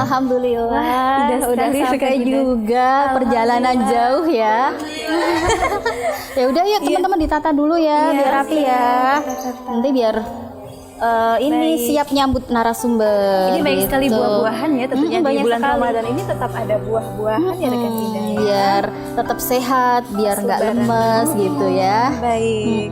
Alhamdulillah, udah sampai juga perjalanan jauh ya. Ya udah yuk teman-teman ditata dulu ya, biar rapi ya. Nanti biar ini siap nyambut narasumber. Ini banyak sekali gitu. buah-buahan ya tentunya di bulan sekali. Ramadan ini tetap ada buah-buahan ya rekan Ida. Biar tetap sehat, biar nggak lemes gitu ya. Baik.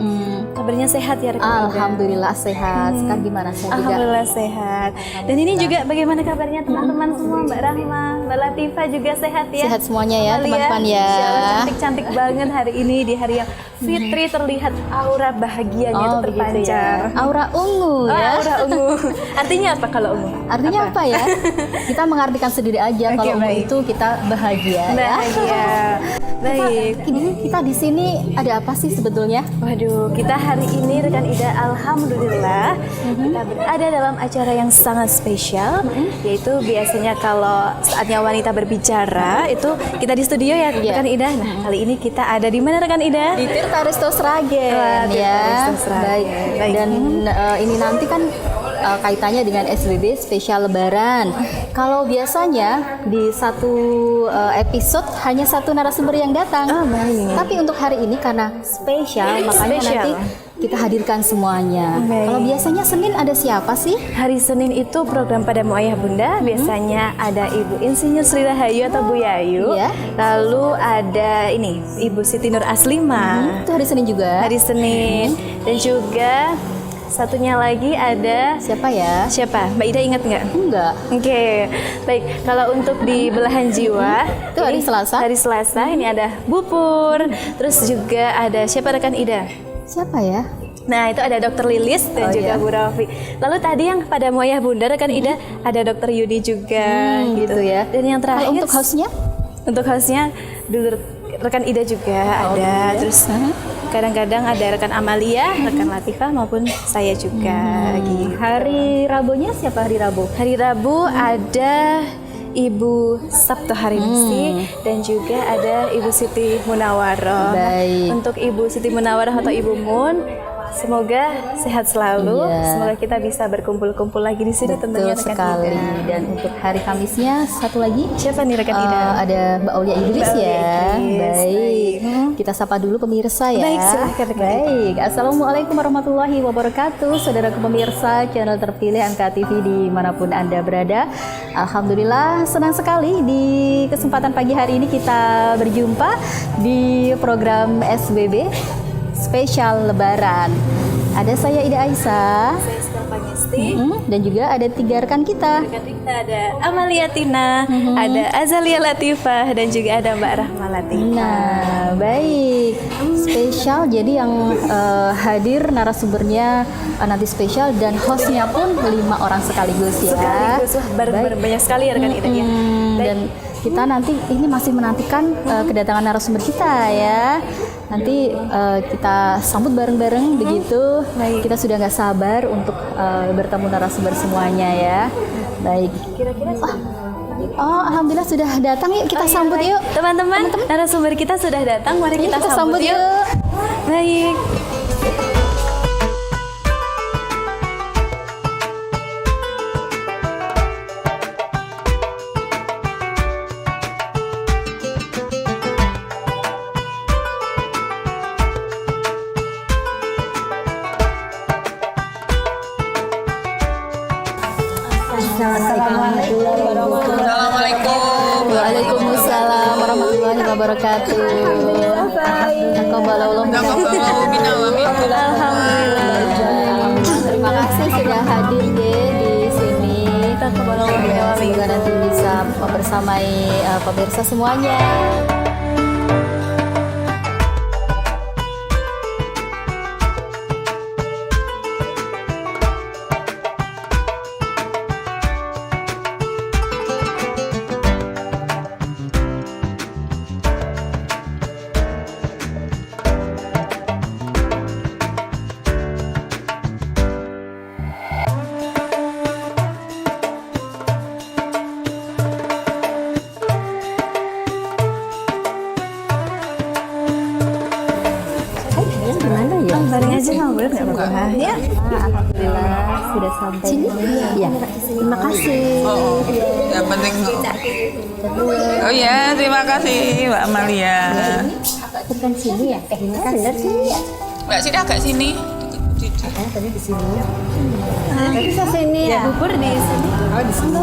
Kabarnya sehat ya rekan Ida. Alhamdulillah sehat. Sekarang gimana saya juga? Alhamdulillah sehat. Dan ini juga bagaimana kabarnya teman-teman semua, Mbak Rahma, Mbak Latifah juga sehat ya? Sehat semuanya ya teman-teman ya. Insya Allah cantik-cantik banget hari ini di hari yang fitri, terlihat aura bahagianya itu terpancar. Ya. Aura ungu ya. Aura ungu. Artinya apa kalau ungu? Artinya apa ya? Kita mengartikan sendiri aja kalau ungu itu kita bahagia ya. Bahagia. Baik. Kita di sini ada apa sih sebetulnya? Waduh, kita hari ini rekan Ida alhamdulillah kita berada dalam acara yang sangat spesial, yaitu biasanya kalau saatnya wanita berbicara itu kita di studio ya rekan Ida. Nah, kali ini kita ada di mana rekan Ida? Di Tirta Resto Sragen ya. Baik. Dan ini nanti kan kaitannya dengan SBB spesial Lebaran. Kalau biasanya di satu episode hanya satu narasumber yang datang. Tapi untuk hari ini karena spesial, makanya nanti kita hadirkan semuanya. Kalau biasanya Senin ada siapa sih? Hari Senin itu program Padamu Ayah Bunda. Biasanya ada Ibu Insinyur Sri Rahayu atau Bu Yayu. Lalu ada ini Ibu Siti Nur Aslima. Itu hari Senin juga. Hari Senin. Dan juga satunya lagi ada siapa ya? Siapa? Mbak Ida ingat nggak? Enggak. Oke. Baik. Kalau untuk di belahan jiwa itu hari Selasa. Hari Selasa ini ada Bu Pur. Terus juga ada siapa rekan Ida? Siapa ya? Nah itu ada Dokter Lilis dan juga Bu Rafi. Lalu tadi yang pada Ayah Bunda rekan Ida ada Dokter Yudi juga gitu ya. Dan yang terakhir kalau untuk hostnya? Untuk hostnya dulu rekan Ida juga ada. Terus kadang-kadang ada rekan Amalia, rekan Latifah maupun saya juga. Gitu. Hari Rabunya siapa hari Rabu? Hari Rabu ada Ibu Sabtu Harimsi dan juga ada Ibu Siti Munawaroh. Baik. Untuk Ibu Siti Munawaroh atau Ibu Mun, semoga sehat selalu. Semoga kita bisa berkumpul-kumpul lagi di sini tentunya rekan sekali. Ida. Dan untuk hari Kamisnya satu lagi siapa nih rekan Ida? Ada Mbak Aulia Idris ya. Baik. Kita sapa dulu pemirsa ya. Baik, silakan rekan Ida. Baik. Assalamualaikum warahmatullahi wabarakatuh. Saudaraku pemirsa channel terpilih MKTV dimanapun Anda berada. Alhamdulillah senang sekali di kesempatan pagi hari ini kita berjumpa di program SBB spesial Lebaran. Ada saya Ida Aisyah. Saya Sita Pangesti. Dan juga ada 3 rekan kita. Rekan kita ada Amalia Tina, ada Azalia Latifah, dan juga ada Mbak Rahma Latifah. Nah, baik. Spesial, jadi yang hadir narasumbernya nanti spesial dan hostnya pun 5 orang sekaligus ya. Sekaligus, bareng-bareng banyak sekali ya rekan Ida ya. Dan kita nanti ini masih menantikan kedatangan narasumber kita ya. Nanti kita sambut bareng-bareng begitu. Kita sudah nggak sabar untuk bertemu narasumber semuanya ya. Baik. Kira-kira alhamdulillah sudah datang, yuk kita sambut yuk. Teman-teman, narasumber kita sudah datang, mari kita sambut yuk. Baik. Assalamualaikum. Waalaikumsalam warahmatullahi wabarakatuh. Alhamdulillah. Terima kasih sudah hadir di sini. Semoga nanti bisa membersamai pemirsa semuanya. sudah sampai. Ya, terima kasih. Yang penting. Oh ya, terima kasih Mbak Amalia. Bukan sini ya? Benar sini ya? Mbak sini agak sini. Tadi di sini. Bisa sini ya. Bubur di sini. Oh, di sini.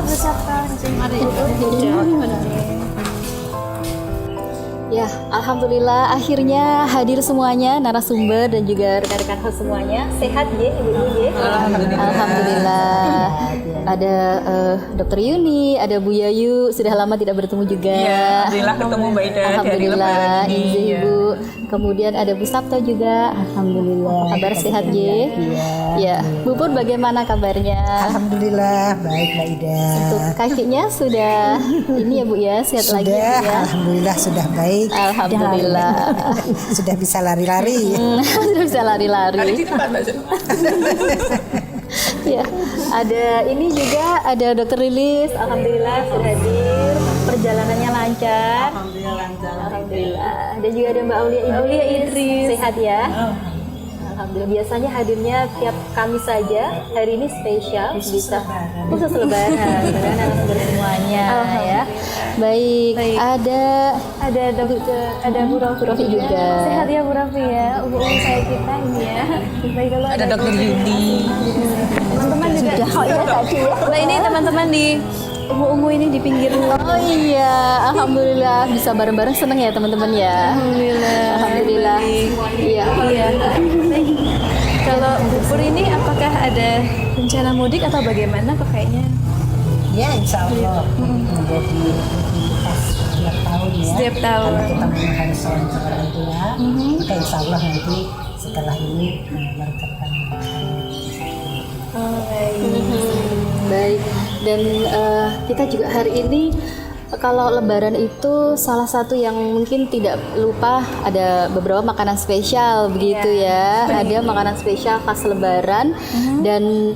Ya, alhamdulillah akhirnya hadir semuanya narasumber dan juga rekan-rekan host semuanya. Sehat ya Ibu ya? Alhamdulillah. Ada Dokter Yuni, ada Bu Yayu, sudah lama tidak bertemu juga. Iya, alhamdulillah ketemu Mbak Ida dari Alhamdulillah, lebaran ini. Ibu. Ya. Kemudian ada Bu Sabto juga. Alhamdulillah. Kabar sehat ya? Ya. Bu Pur bagaimana kabarnya? Alhamdulillah baik Mbak Ida. Untuk kakinya sudah ini ya Bu ya, sehat lagi Sudah, ya? alhamdulillah sudah baik. Alhamdulillah. Sudah bisa lari-lari. Sudah bisa Ada lari-lari. di tempat Mbak. Ya, ada ini juga ada Dokter Lilis. Alhamdulillah sudah hadir. Perjalanannya lancar. Alhamdulillah lancar. Alhamdulillah. Dan juga ada Mbak Aulia Idris. Sehat ya? Alhamdulillah. Biasanya hadirnya tiap Kamis saja. Hari ini spesial bisa khusus Lebaran dengan narasumber semuanya ya. Baik. Ada Dokter, ada Bu Rofi juga. Sehat ya Bu Rafi ya. Ubu saya kita ini ya. Baik kalau Ada Dokter Yuni. teman-teman juga. Nah ini teman-teman di ungu-ungu ini di pinggir. Oh iya, alhamdulillah bisa bareng-bareng, seneng ya teman-teman ya. Alhamdulillah. Iya. Iya. Kalau Bu Pur ini apakah ada rencana mudik atau bagaimana kok kayaknya? Ya insya Allah menjadi rutinitas setiap tahun ya. Setiap tahun. Kalau kita memang harus sholat ke orang tua, maka insya Allah nanti setelah ini mengerjakan. Baik. Dan kita juga hari ini kalau Lebaran itu salah satu yang mungkin tidak lupa ada beberapa makanan spesial begitu ya. Ada makanan spesial khas Lebaran dan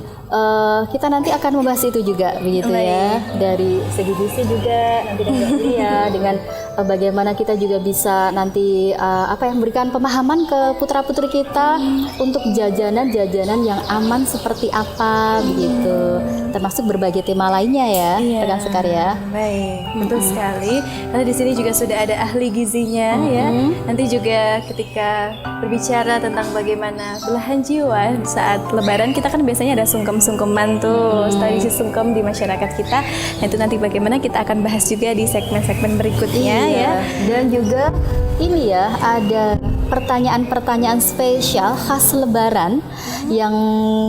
kita nanti akan membahas itu juga begitu ya. Dari segi gizi juga nanti ya dengan bagaimana kita juga bisa nanti memberikan pemahaman ke putra-putri kita untuk jajanan-jajanan yang aman seperti apa begitu. Termasuk berbagai tema lainnya ya, rekan sekar ya. Baik, betul sekali. Nanti di sini juga sudah ada ahli gizinya ya. Nanti juga ketika berbicara tentang bagaimana belahan jiwa saat Lebaran, kita kan biasanya ada sungkem-sungkeman tuh, tradisi sungkem di masyarakat kita. Nah itu nanti bagaimana kita akan bahas juga di segmen-segmen berikutnya ya. Dan juga ini ya ada pertanyaan-pertanyaan spesial khas Lebaran yang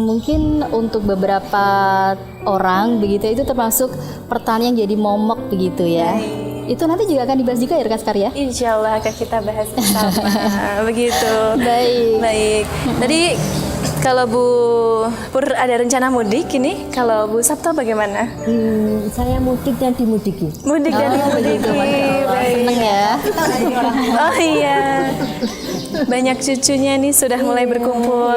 mungkin untuk beberapa orang begitu itu termasuk pertanyaan yang jadi momok begitu ya. Itu nanti juga akan dibahas juga ya rekan sekar ya. Insya Allah akan kita bahas bersama. Begitu. Baik. Baik. Tadi kalau Bu Pur ada rencana mudik ini, kalau Bu Sabto bagaimana? Saya mudik dan dimudiki. Mudik dan begitu, dimudiki. Masya Allah. Baik. Seneng ya. Oh iya. Banyak cucunya nih sudah mulai berkumpul.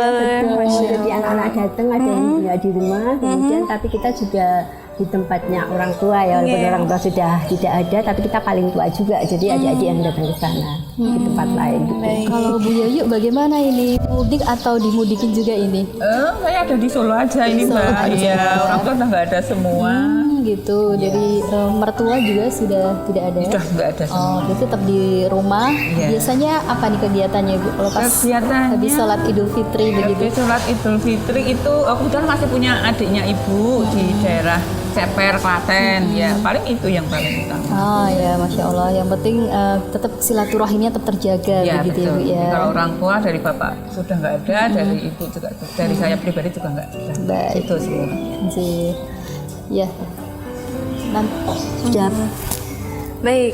Masya Jadi anak-anak datang ada yang tinggal di rumah, kemudian tapi kita juga di tempatnya orang tua ya, walaupun orang tua sudah tidak ada, tapi kita paling tua juga, jadi adik-adik yang datang ke sana di tempat lain. Gitu. Kalau Bu Yayu bagaimana ini? Mudik atau dimudikin juga ini? Saya ada di Solo aja ini Mbak. Iya, orang tua udah nggak ada semua. Gitu. Jadi mertua juga sudah tidak ada. Sudah nggak ada semua. Oh, berarti tetap di rumah. Iya. Biasanya apa nih kegiatannya Bu? Kalau pas Kegiatannya habis sholat Idul Fitri begitu. Habis sholat Idul Fitri itu kebetulan masih punya adiknya ibu di daerah Ceper, Klaten. Ya, paling itu yang paling utama. Oh ya, Masya Allah. Yang penting tetap silaturahimnya tetap terjaga Ya, begitu ya betul. Bu ya. Jadi kalau orang tua dari bapak sudah nggak ada, dari ibu juga, dari saya pribadi juga nggak ada. Baik. Itu semua. Ji. Ya. Nanti. Baik.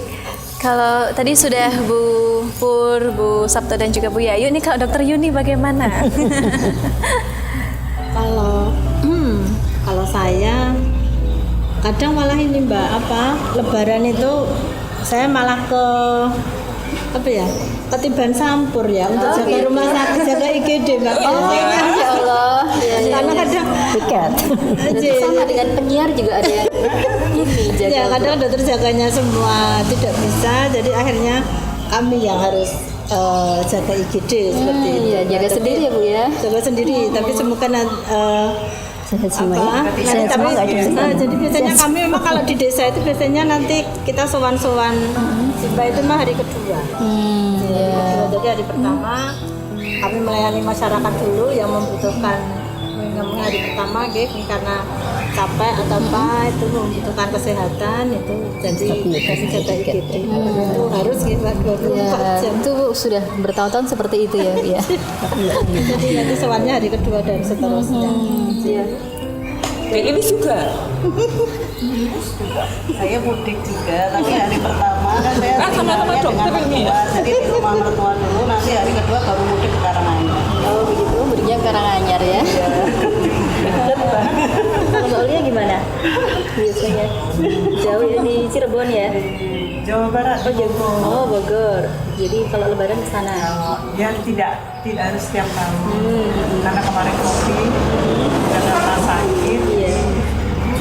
Kalau tadi sudah Bu Pur, Bu Sabto dan juga Bu Yayu, ini kalau Dokter Yuni bagaimana? Kalau saya kadang malah ini Mbak Lebaran itu saya malah ketiban sampur ya untuk jaga rumah sakit, jaga IGD Mbak. Masya Allah. Karena kadang Tiket. Sama dengan penyiar juga ada yang ini jaga. ya kadang dokter jaganya semua tidak bisa, jadi akhirnya kami yang harus jaga IGD seperti itu. Iya, jaga Tapi- sendiri ya Bu ya. jaga sendiri, tapi semoga Sehat semua ya. Nanti Sehat semua nggak ada. jadi biasanya kami memang kalau di desa itu biasanya nanti kita sowan-sowan Simbah itu mah hari kedua. Jadi hari pertama kami melayani masyarakat dulu yang membutuhkan hari pertama karena capek atau apa itu membutuhkan kesehatan itu jadi kasih jatah IGD itu harus kita 24 jam. Itu sudah bertahun-tahun seperti itu ya, Bu, ya. Jadi nanti sowannya hari kedua dan seterusnya. Kayak ini juga. Saya mudik juga, tapi hari pertama kan saya Kan sama-sama tinggalnya dokter dengan ini ya? mertua, jadi di rumah mertua dulu, nanti hari kedua baru mudik ke Karanganyar. Oh begitu, mudiknya Karanganyar ya. Kalau Mbak Aulia gimana? Biasanya jauh di Cirebon ya? Jawa Barat. Oh Bogor. Jadi kalau Lebaran ke sana. Ya tidak harus setiap tahun, karena kemarin COVID, karena sakit,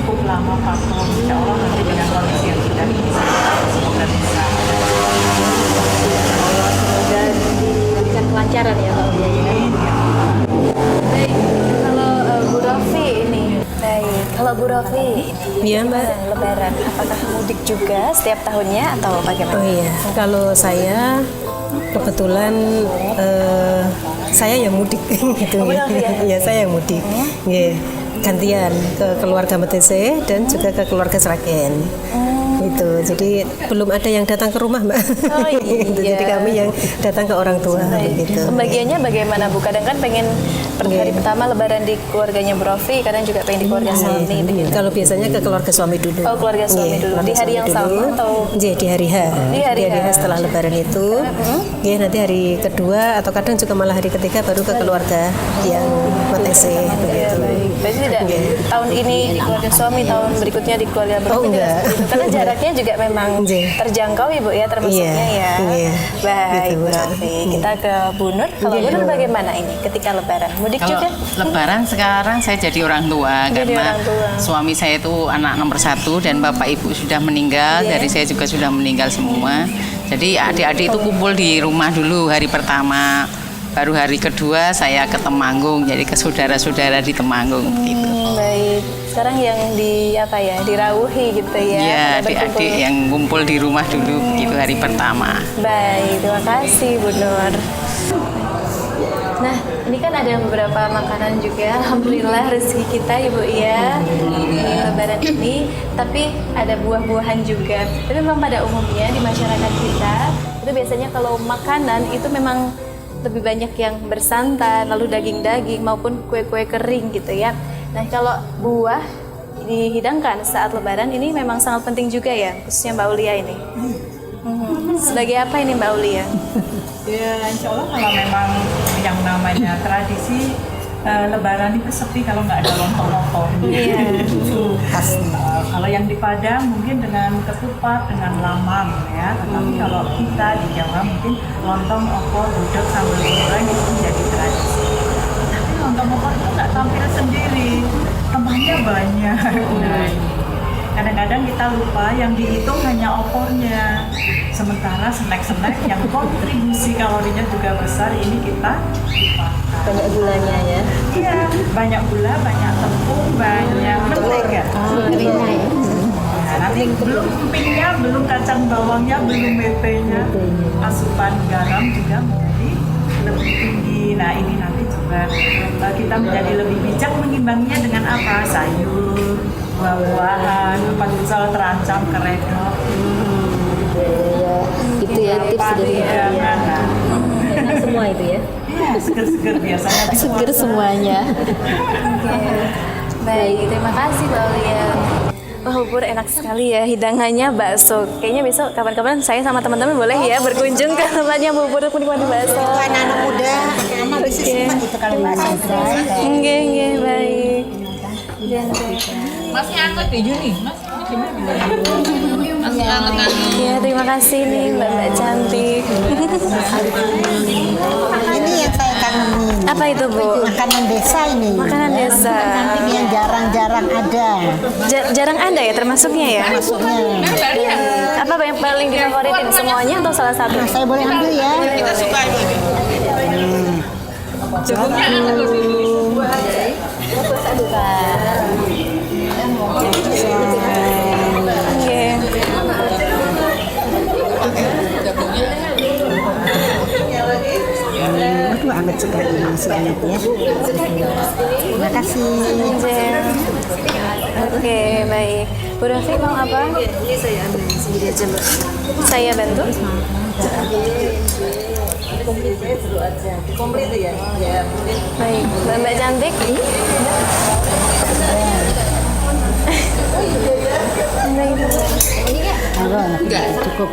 cukup lama vakum. Insya Allah nanti dengan kondisi yang sudah bisa, semoga bisa. Semoga diberikan kelancaran ya Mbak Aulia ya. Baik, kalau Bu Rofi ini. Baik, kalau Bu Rofi, Iya, Mbak. Lebaran, apakah mudik juga setiap tahunnya atau bagaimana? Oh iya, kalau saya kebetulan saya yang mudik gitu ya. Ya saya yang mudik. Nggih, gantian ke keluarga Metese dan juga ke keluarga Sragen. Gitu. Jadi belum ada yang datang ke rumah, Mbak. Oh, iya. Jadi kami yang datang ke orang tua gitu. Pembagiannya bagaimana Bu? Kadang kan pengen hari pertama Lebaran di keluarganya Bu Rofi, kadang juga pengen di keluarga suami. Begitu. Kalau biasanya ke keluarga suami dulu. Oh, keluarga suami dulu. Di hari yang sama atau? Di hari H. Di hari H. Setelah Lebaran itu, ya nanti hari kedua atau kadang juga malah hari ketiga baru ke keluarga yang Metese. Ya, Begitu. baik. Berarti tidak tahun ini di keluarga suami, tahun berikutnya di keluarga Bu Rofi. enggak. Karena jaraknya juga memang terjangkau Ibu ya, termasuknya ya. Iya. Baik, Gitu, Bu Mbak. Rofi. Kita ke Bu Nur. Kalau Bu Nur bagaimana ini ketika Lebaran? Mudik Kalau juga? Lebaran sekarang saya jadi orang tua Jadi karena orang tua. suami saya itu anak nomor 1 dan bapak ibu sudah meninggal, dari saya juga sudah meninggal semua. Jadi adik-adik itu kumpul di rumah dulu hari pertama, baru hari kedua saya ke Temanggung, jadi ke saudara-saudara di Temanggung gitu. Baik. Sekarang yang di apa ya? Dirauhi gitu ya. Ya, pada berkumpul. adik-adik yang kumpul di rumah dulu gitu hari pertama. Baik, terima kasih Bu Nur. Nah, ini kan ada beberapa makanan juga. Alhamdulillah rezeki kita ya Bu ya di Lebaran ini. Tapi ada buah-buahan juga. Tapi memang pada umumnya di masyarakat kita itu biasanya kalau makanan itu memang lebih banyak yang bersantan, lalu daging-daging maupun kue-kue kering gitu ya. Nah, kalau buah dihidangkan saat Lebaran ini memang sangat penting juga ya, khususnya Mbak Aulia ini. Sebagai apa ini Mbak Aulia? Ya, insya Allah kalau memang yang namanya tradisi Lebaran itu sepi kalau nggak ada lontong-lontong. Iya. Kalau yang di Padang mungkin dengan ketupat, dengan lamang ya. Tetapi kalau kita di Jawa mungkin lontong, opor, gudeg, sambal goreng itu menjadi tradisi. Tapi lontong opor itu nggak tampil sendiri, temannya banyak. Nah, kadang-kadang kita lupa yang dihitung hanya opornya. Sementara snack-snack yang kontribusi kalorinya juga besar ini kita lupa. Banyak gulanya ya. Iya, banyak gula, banyak tepung, banyak mentega. Nah, nanti belum empingnya, belum kacang bawangnya, belum metenya, asupan garam juga menjadi lebih tinggi. Nah, ini nanti juga kita menjadi lebih bijak mengimbanginya dengan apa? Sayur, buah-buahan, apa misal terancam, keredok. Itu ya tips dari Iya, nah, enak semua itu ya. iya, seger-seger biasanya. di Seger puasa. semuanya. Baik, terima kasih Mbak Aulia. Wah, bubur enak sekali ya, hidangannya bakso. Kayaknya besok kapan-kapan saya sama teman-teman boleh ya berkunjung ke tempatnya bubur untuk menikmati bakso. Anak-anak muda, anak bisa simpan itu kalau masih Nggih, baik. Masih anget ya Juni, masih anget. Ya, terima kasih nih Mbak cantik. Ini yang saya kangenin. Apa itu Bu? Makanan desa ini. Makanan desa. Yang jarang-jarang ada. Jarang ada ya termasuknya ya? Masuknya. Apa yang paling difavoritin? Semuanya atau salah satu? Nah, saya boleh ambil ya. Kita suka ini. Jagungnya anget loh sini. Aduh, hangat sekali masih hangat ya. Terima kasih. Oke, baik. Bu Rafi mau apa? Ini saya ambil sendiri aja, Mbak. Saya bantu. Komplit ya? Ya. Baik, Mbak cantik. Enggak, cukup.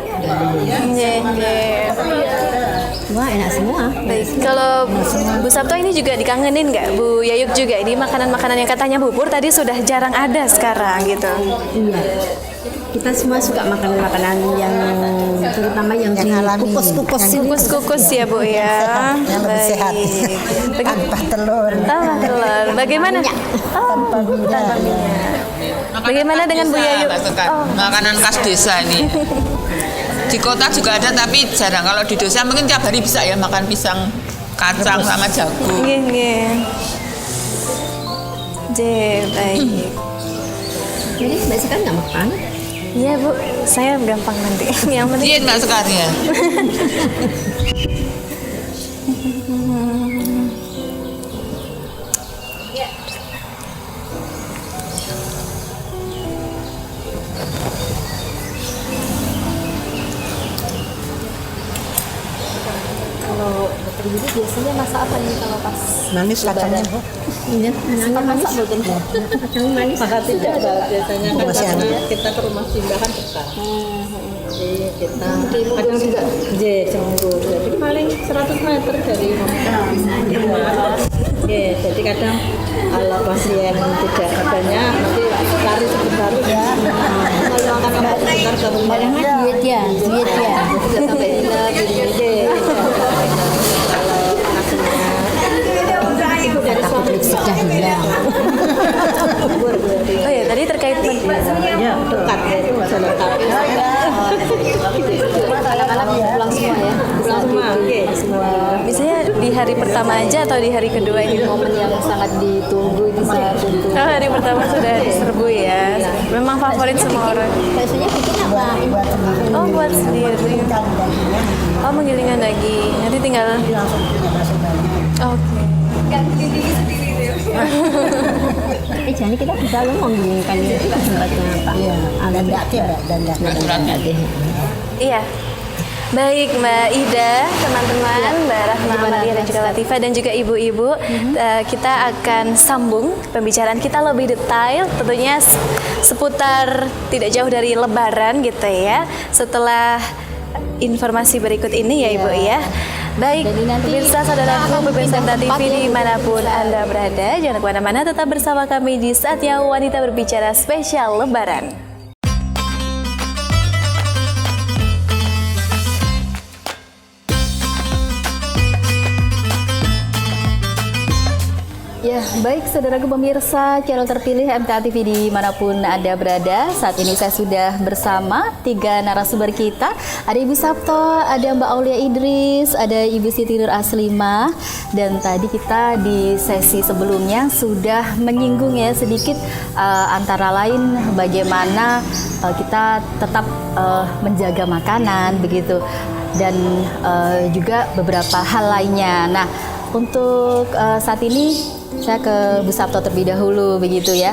Wah, enak semua. Baik, kalau Bu Sabto ini juga dikangenin nggak, Bu Yayuk juga? Ini makanan-makanan yang katanya bubur tadi sudah jarang ada sekarang gitu. Iya. Kita semua suka makanan-makanan yang terutama yang kukus-kukus ini. Kukus-kukus ya Bu ya. Yang lebih sehat. Tanpa telur. Tanpa telur. Bagaimana? Tanpa minyak. Bagaimana dengan Bu Yayu? Makanan khas desa ini. Di kota juga ada tapi jarang. Kalau di desa mungkin tiap hari bisa ya makan pisang kacang sama jagung. Nggih. Baik. Jadi Mbak Sekar nggak makan? Iya Bu, saya gampang nanti. Yang penting Diet Mbak Sekar ya. Kalau dokter Yudi biasanya masak apa nih kalau pas Manis kacangnya, Bu. Iya, suka masak bukan? kacang manis. Maka tidak ada biasanya kan Masih karena hangat. kita ke rumah Simba kan dekat. Jadi kita Kadang juga. Cemunggur. Jadi paling 100 meter dari rumah. Jadi kadang kalau pasien tidak katanya nanti lari sebentar ya. Kalau makan apa sebentar ke rumah. Duit ya. Tidak sampai Takut lipstick dah hilang. Oh ya, tadi terkait Ya, dekat ya, itu jalan kaki. Anak-anak pulang semua ya. Pulang semua, oke. biasanya di hari pertama aja atau di hari kedua ini? Momen yang sangat ditunggu itu saat itu. Oh, hari pertama sudah diserbu ya. Memang favorit semua orang. Biasanya bikin apa? Oh, buat sendiri. Oh, menggilingan daging. Nanti tinggal. Oke. Jadi kita bisa lo menggilingkan itu tempatnya apa? Iya, dandak. Iya. Baik Mbak Ida, teman-teman, Mbak Rahma Amalia dan juga Latifah dan juga ibu-ibu, kita akan sambung pembicaraan kita lebih detail, tentunya seputar tidak jauh dari Lebaran gitu ya. Setelah informasi berikut ini ya Ibu ya. Baik, pemirsa saudaraku, pemirsa MTA TV dimanapun Anda berada, jangan kemana-mana, tetap bersama kami di Saatnya Wanita Berbicara spesial Lebaran. Ya, baik saudaraku pemirsa channel terpilih MTA TV dimanapun Anda berada. Saat ini saya sudah bersama 3 narasumber kita. Ada Ibu Sabto, ada Mbak Aulia Idris, ada Ibu Siti Nur Aslimah. Dan tadi kita di sesi sebelumnya sudah menyinggung ya sedikit antara lain bagaimana kita tetap menjaga makanan begitu. Dan juga beberapa hal lainnya. Nah, untuk saat ini saya ke Bu Sabto terlebih dahulu begitu ya.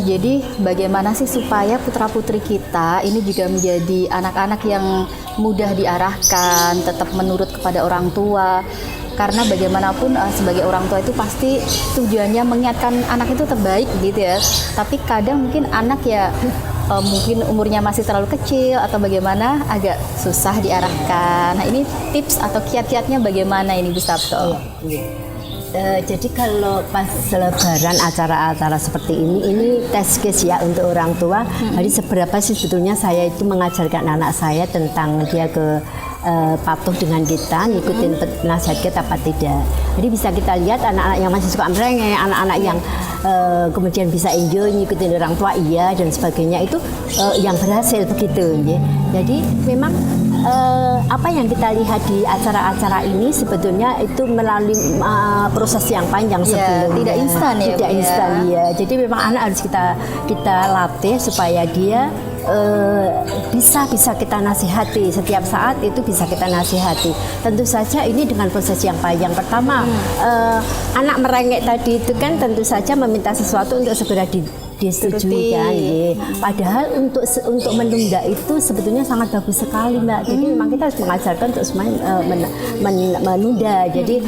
Jadi bagaimana sih supaya putra-putri kita ini juga menjadi anak-anak yang mudah diarahkan, tetap menurut kepada orang tua. Karena bagaimanapun sebagai orang tua itu pasti tujuannya mengingatkan anak itu terbaik gitu ya. Tapi kadang mungkin anak ya mungkin umurnya masih terlalu kecil atau bagaimana agak susah diarahkan. Nah ini tips atau kiat-kiatnya bagaimana ini Bu Sabto? Jadi kalau pas Lebaran acara-acara seperti ini test case ya untuk orang tua. Jadi seberapa sih sebetulnya saya itu mengajarkan anak saya tentang dia patuh dengan kita, ngikutin nasihat kita apa tidak. Jadi bisa kita lihat anak-anak yang masih suka merengek, anak-anak yang kemudian bisa enjoy ngikutin orang tua iya dan sebagainya itu yang berhasil begitu. Ya. Jadi memang apa yang kita lihat di acara-acara ini sebetulnya itu melalui proses yang panjang sebelumnya. Tidak instan ya, Tidak Bu, ya. instan ya. Jadi memang anak harus kita latih supaya dia bisa kita nasihati setiap saat, itu bisa kita nasihati. Tentu saja ini dengan proses yang panjang. Pertama, anak merengek tadi itu kan tentu saja meminta sesuatu untuk segera disetujui kan. Padahal untuk menunda itu sebetulnya sangat bagus sekali, Mbak. Jadi memang kita harus mengajarkan untuk semuanya menunda. Jadi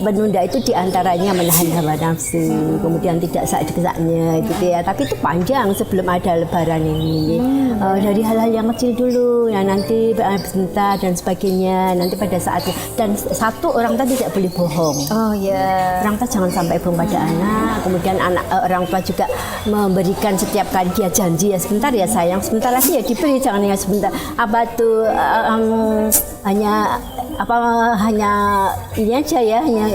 menunda itu diantaranya menahan hawa nafsu, kemudian tidak saat-saatnya gitu ya. Tapi itu panjang sebelum ada Lebaran ini. Dari hal-hal yang kecil dulu, ya nanti sebentar dan sebagainya. Nanti pada saatnya. Dan satu, orang tua tidak boleh bohong. Oh ya. Orang tua jangan sampai bohong pada anak. Kemudian orang tua juga memberikan setiap kali dia janji, ya sebentar ya sayang, sebentar lagi ya diberi, jangan ya sebentar. Apa tuh hanya ini aja ya, hanya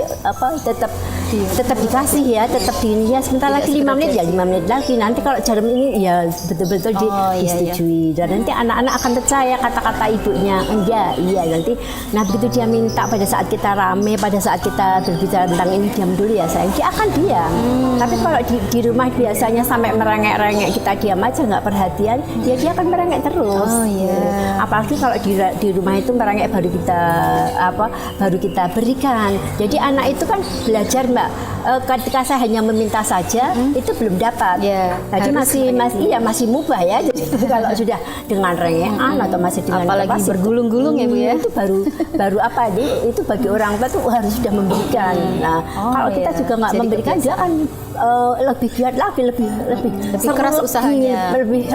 tetap dikasih ya, tetap ya sebentar lagi 5 menit ya 5 menit lagi. Nanti kalau jarum ini ya betul-betul disetujui. Dan nanti anak-anak akan percaya kata-kata ibunya. Iya nanti. Nah begitu dia minta pada saat kita rame, pada saat kita berbicara tentang ini, diam dulu ya sayang, dia akan diam. Tapi kalau di rumah biasanya sampai merengek-rengek, kita diam aja nggak perhatian, dia akan merengek terus. Apalagi kalau di rumah itu merengek baru kita berikan. Jadi anak itu kan belajar, Mbak. Ketika saya hanya meminta saja, itu belum dapat. Jadi masih mubah ya. Jadi kalau sudah dengan rengekan atau masih dengan apalagi bergulung-gulung ya, Bu ya. Itu baru apa nih? Itu bagi orang tua tuh harus sudah memberikan. Nah, kalau kita juga nggak memberikan, dia akan lebih giat lagi, lebih keras usahanya, lebih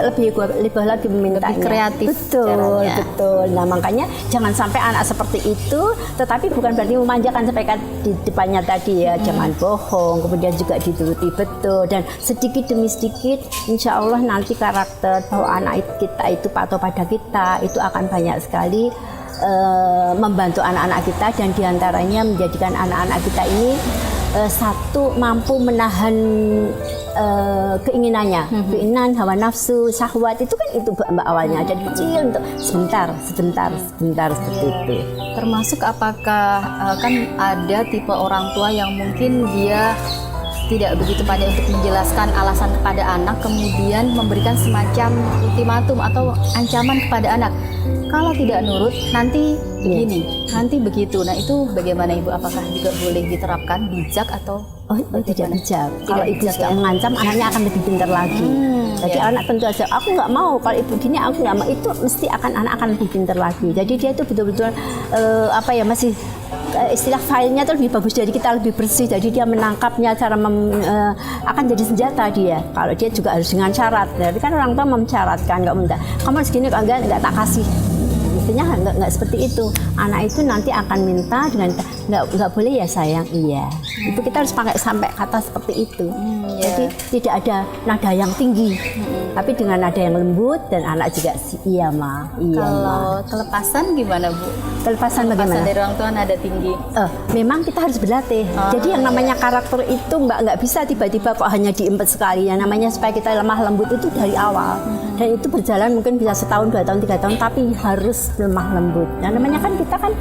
lagi memintanya. Lebih kreatif. Betul. Nah, makanya jangan sampai anak seperti itu, tetapi bukan berarti memanjakan sampai di depannya tadi ya. Jangan bohong, kemudian juga dituruti betul, dan sedikit demi sedikit insya Allah nanti karakter bahwa anak kita itu patuh pada kita itu akan banyak sekali membantu anak-anak kita, dan diantaranya menjadikan anak-anak kita ini satu, mampu menahan keinginannya, keinginan, hawa nafsu, syahwat itu kan itu Mbak awalnya dari kecil untuk sebentar seperti itu. Termasuk apakah kan ada tipe orang tua yang mungkin dia tidak begitu pandai untuk menjelaskan alasan kepada anak, kemudian memberikan semacam ultimatum atau ancaman kepada anak. Kalau tidak nurut, nanti begini, nanti begitu. Nah itu bagaimana Ibu? Apakah juga boleh diterapkan bijak atau? Oh tidak bijak. Kalau ibu sudah mengancam, anaknya akan lebih pintar lagi. Jadi anak tentu saja, aku nggak mau. Kalau ibu gini, aku nggak mau. Itu mesti anak akan lebih pintar lagi. Jadi dia itu betul-betul masih istilah filenya itu lebih bagus dari kita, lebih bersih. Jadi dia menangkapnya cara akan jadi senjata dia. Kalau dia juga harus dengan syarat. Jadi kan orang tua memsyaratkan, nggak minta kamu segini, kalau enggak tak kasih. Mestinya nggak seperti itu. Anak itu nanti akan minta dengan nggak boleh ya sayang, iya. Itu kita harus pakai sampai kata seperti itu. Jadi tidak ada nada yang tinggi, tapi dengan nada yang lembut, dan anak juga iya ma. Kalau kelepasan gimana Bu? Kelepasan bagaimana? Dari orang tua nada tinggi. Memang kita harus berlatih. Jadi yang namanya karakter itu nggak bisa tiba-tiba kok hanya diimpet sekali. Yang namanya supaya kita lemah lembut itu dari awal. Dan itu berjalan mungkin bisa setahun, 2 tahun, 3 tahun, tapi harus lemah lembut. Nah, namanya kan kita kan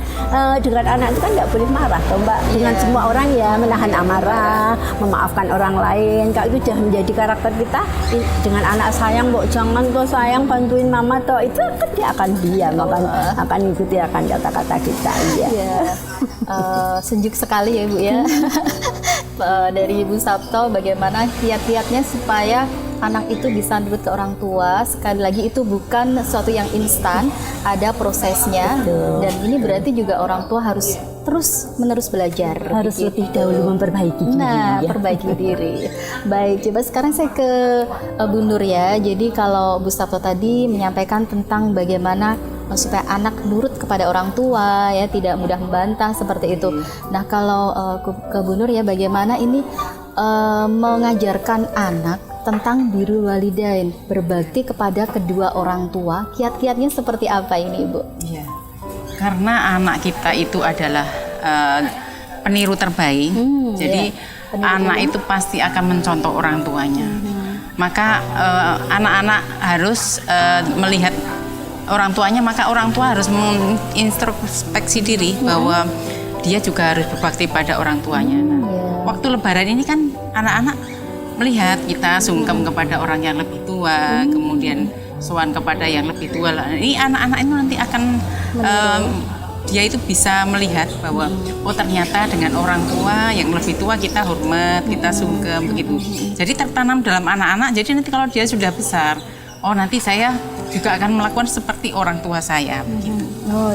dengan anak itu kan nggak boleh marah, toh Mbak. Dengan semua orang ya menahan amarah, memaafkan orang lain. Kalau itu sudah menjadi karakter kita, dengan anak sayang, Mbok jangan kok sayang bantuin mama toh, itu kan dia akan diam, akan ikuti akan kata-kata kita. Sejuk sekali ya Bu ya. Dari Ibu Sabto, bagaimana kiat-kiatnya supaya anak itu bisa nurut ke orang tua. Sekali lagi itu bukan sesuatu yang instan, ada prosesnya. Dan ini berarti juga orang tua harus terus-menerus belajar. Harus lebih dahulu memperbaiki diri. Perbaiki diri. Baik, coba sekarang saya ke Bu Nur ya. Jadi kalau Bu Sabto tadi menyampaikan tentang bagaimana supaya anak nurut kepada orang tua ya, tidak mudah membantah seperti itu. Nah kalau ke Bu Nur ya, bagaimana ini mengajarkan anak tentang birrul walidain, berbakti kepada kedua orang tua, kiat-kiatnya seperti apa ini Ibu? Iya, karena anak kita itu adalah peniru terbaik, jadi anak itu pasti akan mencontoh orang tuanya. Maka anak-anak harus melihat orang tuanya, maka orang tua harus mengintrospeksi diri bahwa dia juga harus berbakti pada orang tuanya. Nah, waktu Lebaran ini kan anak-anak melihat kita sungkem kepada orang yang lebih tua, kemudian sowan kepada yang lebih tua. Ini anak-anak itu nanti akan dia itu bisa melihat bahwa oh ternyata dengan orang tua yang lebih tua kita hormat, kita sungkem begitu. Jadi tertanam dalam anak-anak. Jadi nanti kalau dia sudah besar, oh nanti saya juga akan melakukan seperti orang tua saya begitu.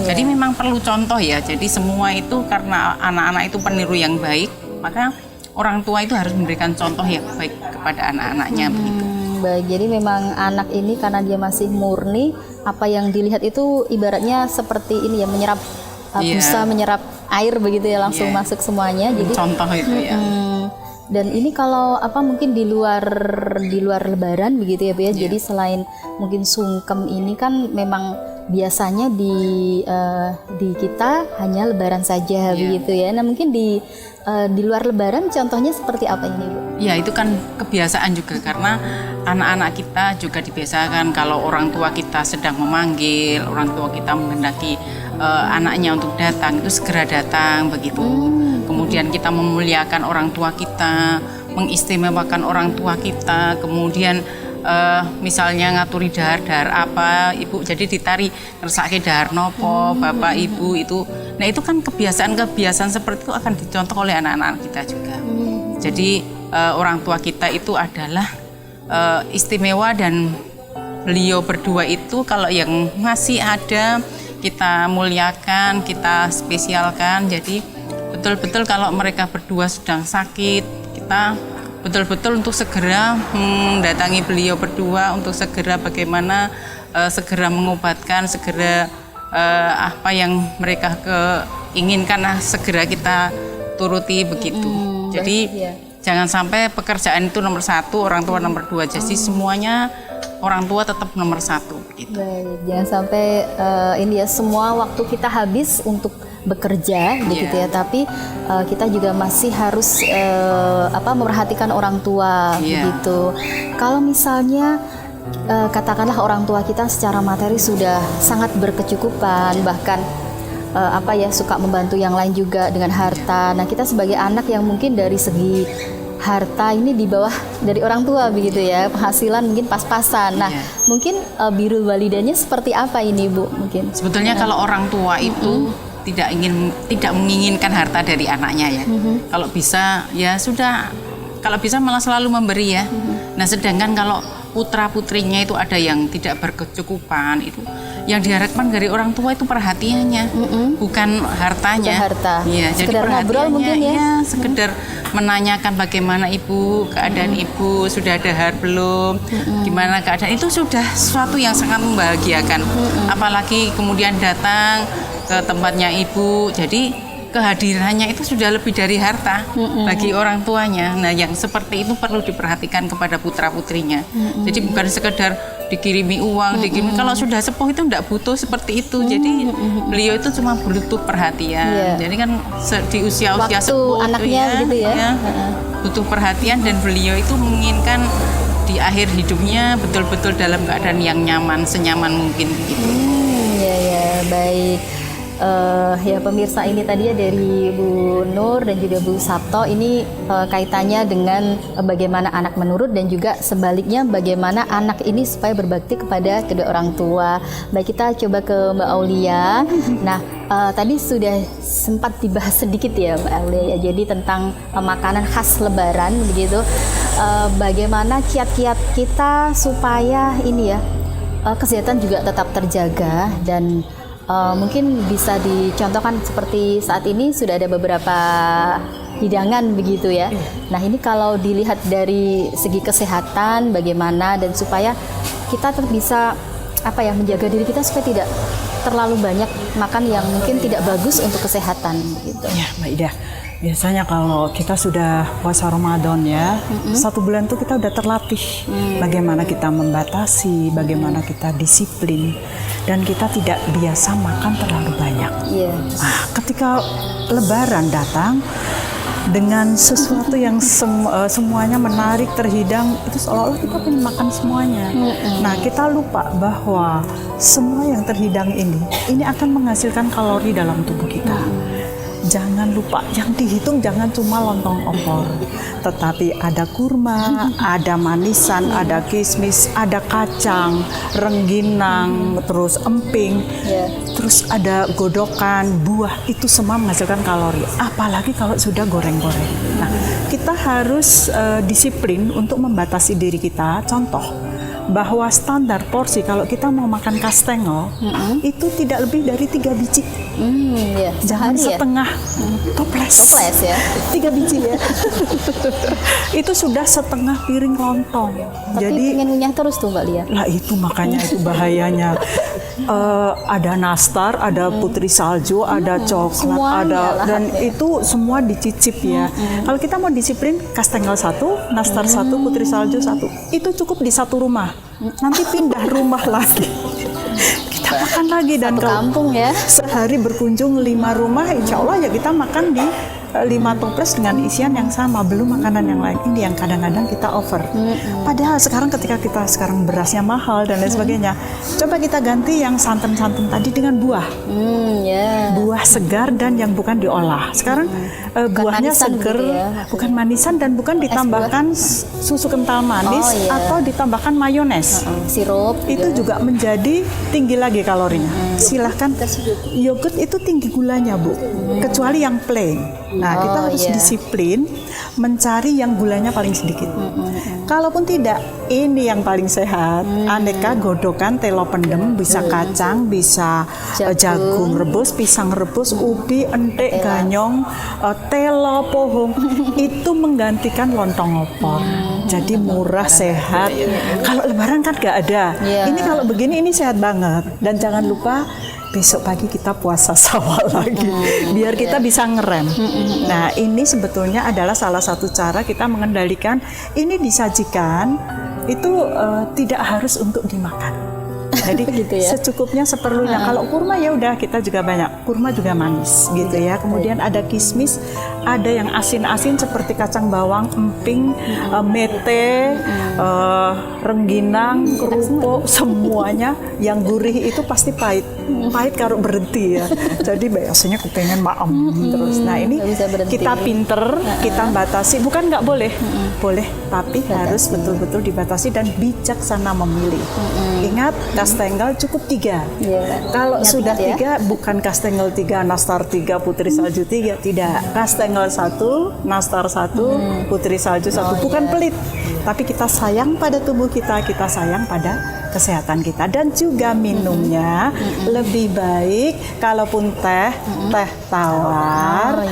Jadi memang perlu contoh ya. Jadi semua itu karena anak-anak itu peniru yang baik, maka orang tua itu harus memberikan contoh yang baik kepada anak-anaknya begitu. Baik, jadi memang anak ini karena dia masih murni, apa yang dilihat itu ibaratnya seperti ini ya, menyerap busa, menyerap air begitu ya, langsung masuk semuanya. Jadi contoh itu ya. Dan ini kalau apa mungkin di luar Lebaran begitu ya Bu ya. Jadi selain mungkin sungkem ini kan memang biasanya di kita hanya Lebaran saja begitu ya. Nah mungkin di luar Lebaran contohnya seperti apa ini Bu? Ya itu kan kebiasaan juga karena anak-anak kita juga dibiasakan kalau orang tua kita sedang memanggil, orang tua kita menghendaki anaknya untuk datang itu segera datang begitu. Kemudian kita memuliakan orang tua kita, mengistimewakan orang tua kita, kemudian misalnya ngaturi dahar apa ibu jadi ditari ngersake dahar nopo bapak ibu itu. Nah itu kan kebiasaan seperti itu akan dicontoh oleh anak-anak kita juga. Jadi orang tua kita itu adalah istimewa dan beliau berdua itu kalau yang masih ada kita muliakan, kita spesialkan. Jadi betul-betul kalau mereka berdua sedang sakit, kita betul-betul untuk segera mendatangi beliau berdua untuk segera bagaimana segera mengobatkan, segera apa yang mereka inginkan segera kita turuti begitu. Jadi jangan sampai pekerjaan itu nomor 1, orang tua nomor 2. Jadi semuanya orang tua tetap nomor 1 gitu. Baik, jangan sampai ini ya semua waktu kita habis untuk bekerja begitu ya, tapi kita juga masih harus memperhatikan orang tua begitu. Kalau misalnya katakanlah orang tua kita secara materi sudah sangat berkecukupan, bahkan suka membantu yang lain juga dengan harta. Nah, kita sebagai anak yang mungkin dari segi harta ini di bawah dari orang tua begitu ya, penghasilan mungkin pas-pasan. Nah, mungkin birrul walidaynya seperti apa ini Bu? Mungkin sebetulnya kalau orang tua itu tidak menginginkan harta dari anaknya ya. Kalau bisa ya sudah, kalau bisa malah selalu memberi ya. Nah, sedangkan kalau putra-putrinya itu ada yang tidak berkecukupan, itu yang diharapkan dari orang tua itu perhatiannya, bukan hartanya. Bukan harta. Ya, jadi ngobrol mungkin ya. Sekedar menanyakan bagaimana ibu, keadaan ibu, sudah ada dahar belum, gimana keadaan, itu sudah sesuatu yang sangat membahagiakan. Apalagi kemudian datang ke tempatnya ibu, jadi kehadirannya itu sudah lebih dari harta bagi orang tuanya. Nah, yang seperti itu perlu diperhatikan kepada putra-putrinya. Jadi bukan sekedar dikirimi uang, kalau sudah sepuh itu tidak butuh seperti itu. Jadi beliau itu cuma butuh perhatian. Jadi kan di usia-usia sepuh anaknya gitu ya. Butuh perhatian, dan beliau itu menginginkan di akhir hidupnya betul-betul dalam keadaan yang nyaman, senyaman mungkin gitu. Ya, baik. Ya pemirsa, ini tadi ya dari Bu Nur dan juga Bu Sabto, ini kaitannya dengan bagaimana anak menurut dan juga sebaliknya bagaimana anak ini supaya berbakti kepada kedua orang tua. Baik, kita coba ke Mbak Aulia. Nah, tadi sudah sempat dibahas sedikit ya Mbak Aulia ya, jadi tentang makanan khas Lebaran begitu. Bagaimana kiat-kiat kita supaya ini ya kesehatan juga tetap terjaga, dan mungkin bisa dicontohkan seperti saat ini sudah ada beberapa hidangan begitu ya. Nah, ini kalau dilihat dari segi kesehatan bagaimana, dan supaya kita tetap bisa menjaga diri kita supaya tidak terlalu banyak makan yang mungkin tidak bagus untuk kesehatan gitu. Ya, Mbak Ida. Biasanya kalau kita sudah puasa Ramadan ya, 1 bulan tuh kita udah terlatih bagaimana kita membatasi, bagaimana kita disiplin, dan kita tidak biasa makan terlalu banyak. Nah, ketika Lebaran datang, dengan sesuatu yang semuanya menarik, terhidang, itu seolah-olah kita pengen makan semuanya. Nah, kita lupa bahwa semua yang terhidang ini akan menghasilkan kalori dalam tubuh kita. Jangan lupa, yang dihitung jangan cuma lontong opor, tetapi ada kurma, ada manisan, ada kismis, ada kacang, rengginang, terus emping, terus ada godokan, buah, itu semua menghasilkan kalori. Apalagi kalau sudah goreng-goreng. Nah, kita harus disiplin untuk membatasi diri kita. Contoh, bahwa standar porsi kalau kita mau makan kastengel itu tidak lebih dari 3 biji. Jangan setengah, toples ya. 3 biji ya. Itu sudah setengah piring lontong. Tapi jadi pengen ngunyah terus tuh Mbak Lia. lah itu makanya itu bahayanya. Ada nastar, ada putri salju, ada coklat, Semuanya dan itu semua dicicip ya. Kalau kita mau disiplin, kastengel 1, nastar 1, putri salju 1, itu cukup di satu rumah. Nanti pindah rumah lagi. Kita makan lagi, dan Satu kalau kampung ya. sehari berkunjung 5 rumah, insya Allah ya kita makan di 5 toples dengan isian yang sama, belum makanan yang lain. Ini yang kadang-kadang kita over. Padahal sekarang ketika kita sekarang berasnya mahal dan lain sebagainya, coba kita ganti yang santan-santan tadi dengan buah. Buah segar dan yang bukan diolah. Sekarang buahnya manisan segar, gitu ya, bukan manisan dan bukan ditambahkan susu kental manis atau ditambahkan mayones. Sirup Itu juga menjadi tinggi lagi kalorinya. Silahkan, yogurt itu tinggi gulanya Bu, kecuali yang plain. Nah, kita harus disiplin mencari yang gulanya paling sedikit. Kalaupun tidak, ini yang paling sehat. Aneka godokan, telo pendem, bisa kacang, bisa jagung rebus, pisang rebus, ubi, entek, ganyong, telo, pohong. Itu menggantikan lontong opor. Jadi murah, sehat. Kalau lebaran kan nggak ada. Ini kalau begini, ini sehat banget. Dan jangan lupa, besok pagi kita puasa Syawal lagi, biar kita bisa ngerem. Nah, ini sebetulnya adalah salah satu cara kita mengendalikan. Ini disajikan itu tidak harus untuk dimakan. Jadi secukupnya, seperlunya. Kalau kurma ya udah, kita juga banyak. Kurma juga manis gitu ya. Kemudian ada kismis, ada yang asin-asin seperti kacang bawang, emping, mete, rengginang, kerupuk, semuanya. Yang gurih itu pasti pahit. Pahit kalau berhenti ya. Jadi biasanya kepengen maem terus. Nah, ini kita pinter, kita batasi. Bukan nggak boleh, boleh, tapi harus betul-betul dibatasi dan bijaksana memilih. Ingat, kastengel cukup 3. Kalau sudah 3, bukan kastengel 3, nastar 3, putri salju 3, tidak. Kastengel 1, nastar 1, putri salju 1. Bukan pelit, tapi kita sayang pada tubuh kita sayang pada kesehatan kita. Dan juga minumnya lebih baik, kalaupun teh tawar,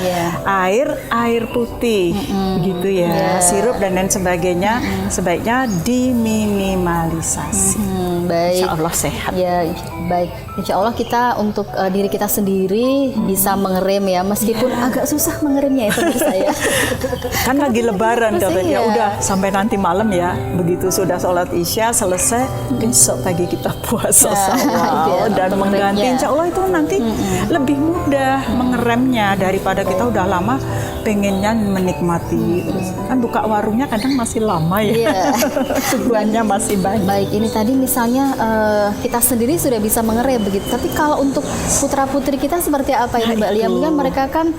air putih gitu ya, sirup dan lain sebagainya, sebaiknya diminimalisasi. Baik. Insya Allah sehat. Ya, baik. Insya Allah kita untuk diri kita sendiri bisa mengerem ya, meskipun agak susah mengeremnya itu menurut saya. Kan lagi lebaran katanya, udah sampai nanti malam ya. Begitu sudah sholat isya selesai, besok pagi kita puasa Syawal dan mengganti. Insya Allah itu nanti lebih mudah mengeremnya daripada kita udah lama pengennya menikmati. Kan buka warungnya kadang masih lama ya. Sebulannya masih banyak. Baik, ini tadi misalnya kita sendiri sudah bisa mengerem begitu. Tapi kalau untuk putra-putri kita seperti apa ini Mbak Lia? Mungkin mereka kan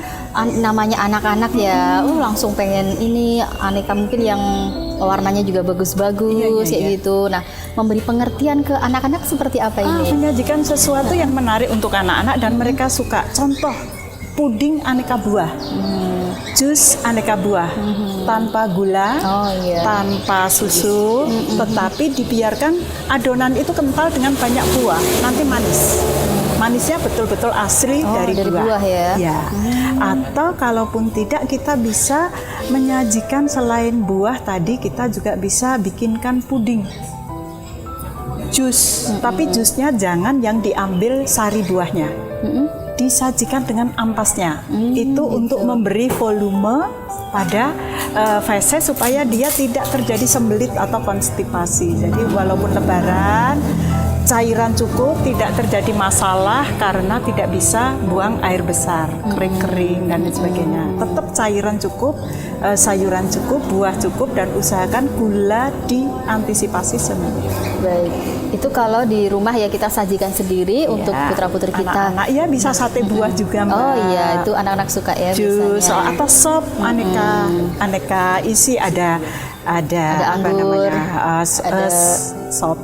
namanya anak-anak ya, langsung pengen ini aneka mungkin yang warnanya juga bagus-bagus kayak gitu. Nah, memberi pengertian ke anak-anak seperti apa ini? Menyajikan sesuatu yang menarik untuk anak-anak dan mereka suka. Contoh, puding aneka buah, jus aneka buah, tanpa gula, tanpa susu, tetapi dibiarkan adonan itu kental dengan banyak buah, nanti manis. Manisnya betul-betul asli dari buah ya. Atau kalaupun tidak, kita bisa menyajikan selain buah tadi, kita juga bisa bikinkan puding, jus, tapi jusnya jangan yang diambil sari buahnya, disajikan dengan ampasnya. Itu untuk memberi volume pada feses supaya dia tidak terjadi sembelit atau konstipasi. Jadi walaupun lebaran, cairan cukup, tidak terjadi masalah karena tidak bisa buang air besar, kering-kering dan lain sebagainya. Tetap cairan cukup, sayuran cukup, buah cukup, dan usahakan gula diantisipasi semua. Baik, itu kalau di rumah ya kita sajikan sendiri untuk putra-putri kita. Anak-anak ya bisa sate buah juga, Mbak. Oh iya, itu anak-anak suka ya Jus biasanya. atau sop aneka isi ada apa anggur, namanya ada sop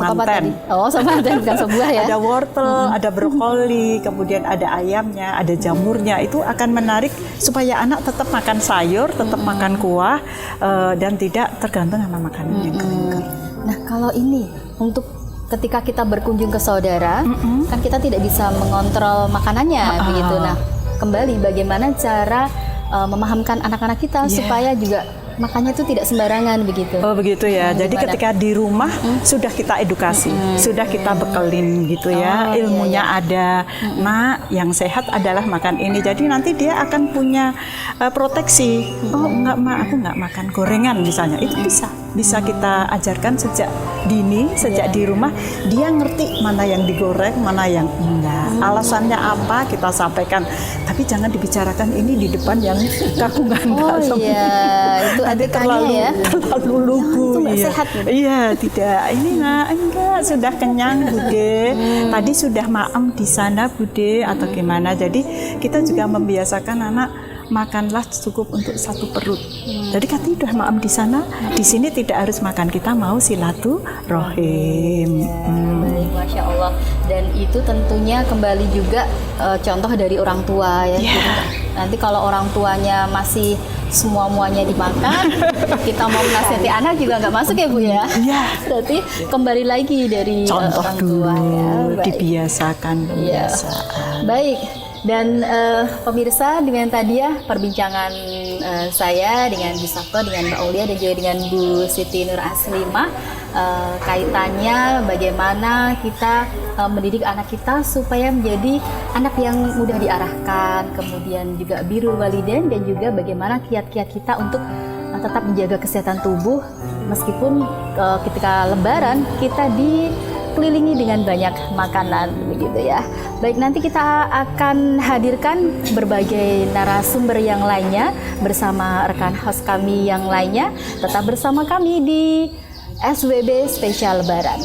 apa tadi? manten. Oh, sop manten bukan sop buah ya. Ada wortel, ada brokoli, kemudian ada ayamnya, ada jamurnya. Itu akan menarik supaya anak tetap makan sayur, tetap makan kuah, dan tidak tergantung sama makanan yang kering-kering. Nah, kalau ini untuk ketika kita berkunjung ke saudara, kan kita tidak bisa mengontrol makanannya begitu. Nah, kembali bagaimana cara memahamkan anak-anak kita supaya juga makannya itu tidak sembarangan begitu. Oh begitu ya. Jadi ketika di rumah sudah kita edukasi, sudah kita bekelin gitu ya, ilmunya ada. Nah, yang sehat adalah makan ini. Jadi nanti dia akan punya proteksi. Oh enggak, aku enggak makan gorengan misalnya. Itu bisa kita ajarkan sejak dini, sejak di rumah. Dia ngerti mana yang digoreng, mana yang enggak. Alasannya apa kita sampaikan. Tapi jangan dibicarakan ini di depan yang kakungan. Oh iya, itu nanti terlalu lugu. Itu nggak sehat gitu. Iya, tidak. Ini enggak, sudah kenyang Bude. Tadi sudah maem di sana Bude atau gimana. Jadi kita juga membiasakan anak makanlah cukup untuk satu perut. Jadi katanya udah maem di sana, di sini tidak harus makan. Kita mau silaturahim. Baik, Masya Allah. Dan itu tentunya kembali juga contoh dari orang tua ya. Jadi, nanti kalau orang tuanya masih semua-muanya dimakan, kita mau menasihati anak juga nggak masuk ya Bu ya. Iya. Berarti kembali lagi dari contoh orang dulu, tua ya. dibiasakan. Baik. Dan pemirsa, dengan tadi ya perbincangan saya dengan Bu Sabto, dengan Mbak Aulia dan juga dengan Bu Siti Nur Aslimah, kaitannya bagaimana kita mendidik anak kita supaya menjadi anak yang mudah diarahkan, kemudian juga birrul walidain, dan juga bagaimana kiat-kiat kita untuk tetap menjaga kesehatan tubuh meskipun ketika Lebaran kita dikelilingi dengan banyak makanan begitu ya. Baik, nanti kita akan hadirkan berbagai narasumber yang lainnya bersama rekan host kami yang lainnya. Tetap bersama kami di SWB Spesial Lebaran.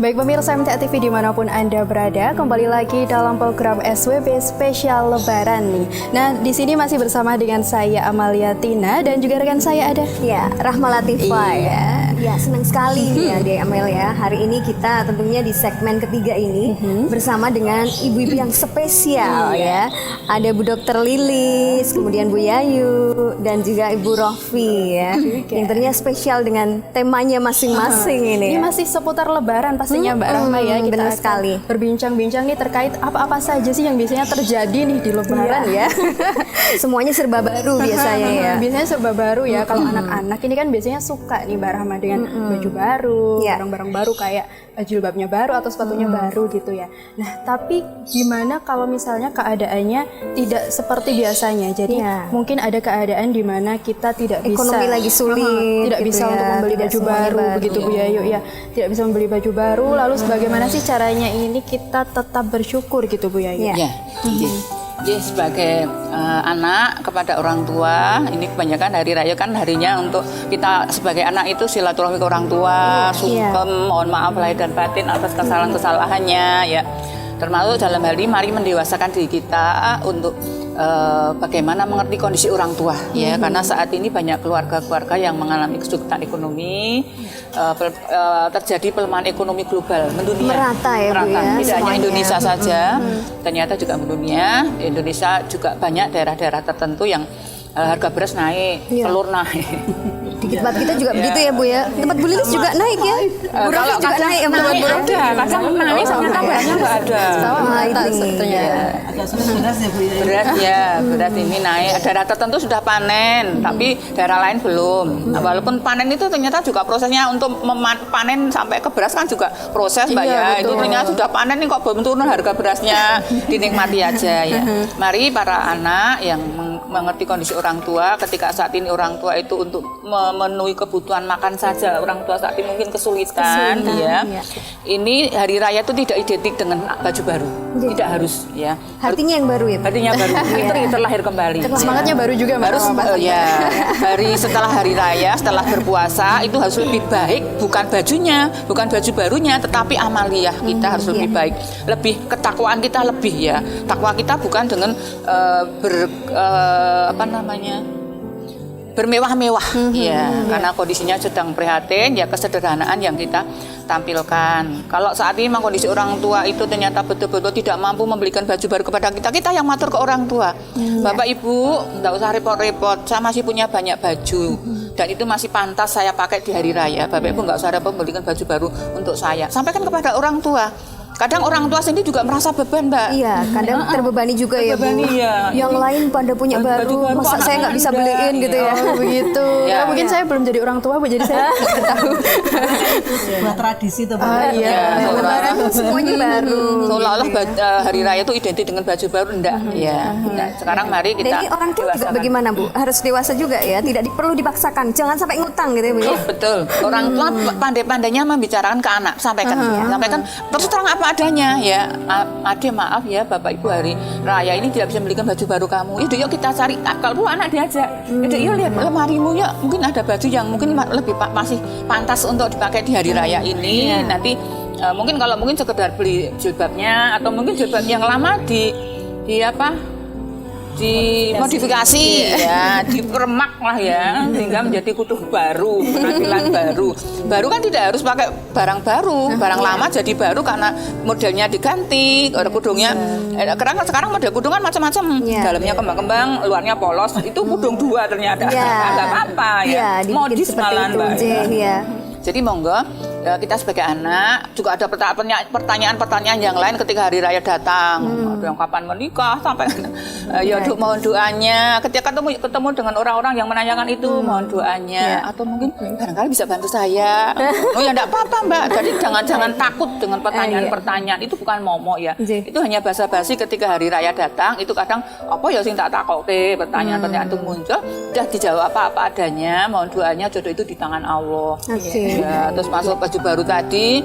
Baik pemirsa MTA TV dimanapun Anda berada, kembali lagi dalam program SWB Spesial Lebaran nih. Nah, di sini masih bersama dengan saya Amalia Tina dan juga rekan saya ada Rahma Latifah. Iya. Ya, senang sekali nih ya Dek Amel ya. Hari ini kita tentunya di segmen ketiga ini bersama dengan ibu-ibu yang spesial ya. Ada Bu Dr. Lilis, kemudian Bu Yayu, dan juga Ibu Rofi ya. Yang tentunya spesial dengan temanya masing-masing ini. Ini Ya. masih seputar Lebaran pastinya Mbak Rahma ya. Kita benar akan sekali. berbincang-bincang nih terkait apa-apa saja sih yang biasanya terjadi nih di Lebaran ya. Semuanya serba baru biasanya ya. Biasanya serba baru ya. Kalau anak-anak ini kan biasanya suka nih Mbak Rahma dengan baju baru, barang-barang baru kayak jilbabnya baru atau sepatunya baru gitu ya. Nah, tapi gimana kalau misalnya keadaannya tidak seperti biasanya? Jadi mungkin ada keadaan di mana kita tidak bisa, Ekonomi lagi sulit, tidak gitu bisa ya. untuk membeli Tidak baju semuanya baru, begitu Bu Yayu ya. Tidak bisa membeli baju baru. Lalu bagaimana sih caranya ini kita tetap bersyukur gitu Bu Yayu? Iya. Jadi sebagai anak kepada orang tua, ini kebanyakan hari raya kan harinya untuk kita sebagai anak itu silaturahmi ke orang tua, sungkem, mohon maaf lahir dan batin atas kesalahan-kesalahannya ya. Termasuk dalam hal ini mari mendewasakan diri kita untuk bagaimana mengerti kondisi orang tua ya, karena saat ini banyak keluarga-keluarga yang mengalami kesulitan ekonomi, terjadi pelemahan ekonomi global mendunia. Merata ya Bu ya, Tidak hanya semuanya. Indonesia saja, ternyata juga mendunia. Di Indonesia juga banyak daerah-daerah tertentu yang harga beras naik, telur naik. Di tempat kita juga begitu ya Bu ya. Tempat Bu Lilis juga naik ya. Bu Rofi juga naik ya tempat Bu Rofi. Kadang naik, ternyata barangnya nggak ada. Agak susah beras ya Bu ya. Beras ini naik. Daerah tertentu sudah panen, tapi daerah lain belum. Nah, walaupun panen itu ternyata juga prosesnya untuk panen sampai ke beras kan juga proses Mbak ya. Itu ternyata sudah panen nih kok belum turun harga berasnya, dinikmati aja ya. Mari para anak yang mengerti kondisi orang tua, ketika saat ini orang tua itu untuk memenuhi kebutuhan makan saja, orang tua saat ini mungkin kesulitan ya. Ini hari raya itu tidak identik dengan baju baru, tidak harus ya. Hatinya yang baru ya. Hatinya baru, fitri terlahir kembali. Semangatnya baru juga harus setelah hari raya, setelah berpuasa itu harus lebih baik, bukan bajunya, bukan baju barunya, tetapi amaliyah kita harus lebih baik, lebih ketakwaan kita lebih ya. Takwa kita bukan dengan bermewah-mewah karena kondisinya sedang prihatin ya, kesederhanaan yang kita tampilkan. Kalau saat ini memang kondisi orang tua itu ternyata betul-betul tidak mampu membelikan baju baru kepada kita yang matur ke orang tua. Bapak Ibu nggak usah repot-repot, saya masih punya banyak baju dan itu masih pantas saya pakai di hari raya. Bapak Ibu nggak usah repot membelikan baju baru untuk saya. Sampaikan kepada orang tua. Kadang orang tua sendiri juga merasa beban, Mbak. Iya, kadang terbebani juga ya, Bu. Yang lain pada punya baru, masa saya nggak bisa beliin gitu ya. Begitu. Ya, mungkin saya belum jadi orang tua, Bu, jadi saya nggak tahu. Buat tradisi tuh, Bu. Lebaran semuanya baru. Seolah-olah hari raya itu identik dengan baju baru, enggak. Ya. Sekarang mari kita. Jadi orang tua juga bagaimana, Bu? Harus dewasa juga ya, tidak perlu dipaksakan. Jangan sampai ngutang gitu ya, Bu. Betul. Orang tua pandai-pandainya membicarakan ke anak, sampaikan terus terang apa adanya ya. Ade maaf ya Bapak Ibu, hari raya ini tidak bisa belikan baju baru kamu. Yuk kita cari. Kalau anak diajak, yuk lihat lemarimu ya, mungkin ada baju yang mungkin lebih masih pantas untuk dipakai di hari raya ini. Nanti mungkin kalau sekedar beli jilbabnya atau mungkin jilbab yang lama dimodifikasi ya, dipermak lah ya, sehingga menjadi kudung baru, penampilan baru. Baru kan tidak harus pakai barang baru, barang lama jadi baru karena modelnya diganti, kudungnya. Karena sekarang model kudung kan macam-macam, dalamnya kembang-kembang, luarnya polos, itu kudung dua ternyata, nggak apa-apa ya, modis malah Mbak. Jadi monggo kita sebagai anak juga ada pertanyaan-pertanyaan yang lain ketika hari raya datang. Ada yang kapan menikah sampai mohon doanya. Ketika ketemu dengan orang-orang yang menanyakan itu, mohon doanya. Atau mungkin barangkali bisa bantu saya. Oh ya enggak apa-apa Mbak. Jadi jangan takut dengan pertanyaan-pertanyaan. Itu bukan momok ya. Itu hanya basa-basi ketika hari raya datang. Itu kadang apa ya sing tak takoke, pertanyaan-pertanyaan itu muncul. Udah dijawab apa adanya. Mohon doanya, jodoh itu di tangan Allah. Ya, terus masuk baju baru tadi,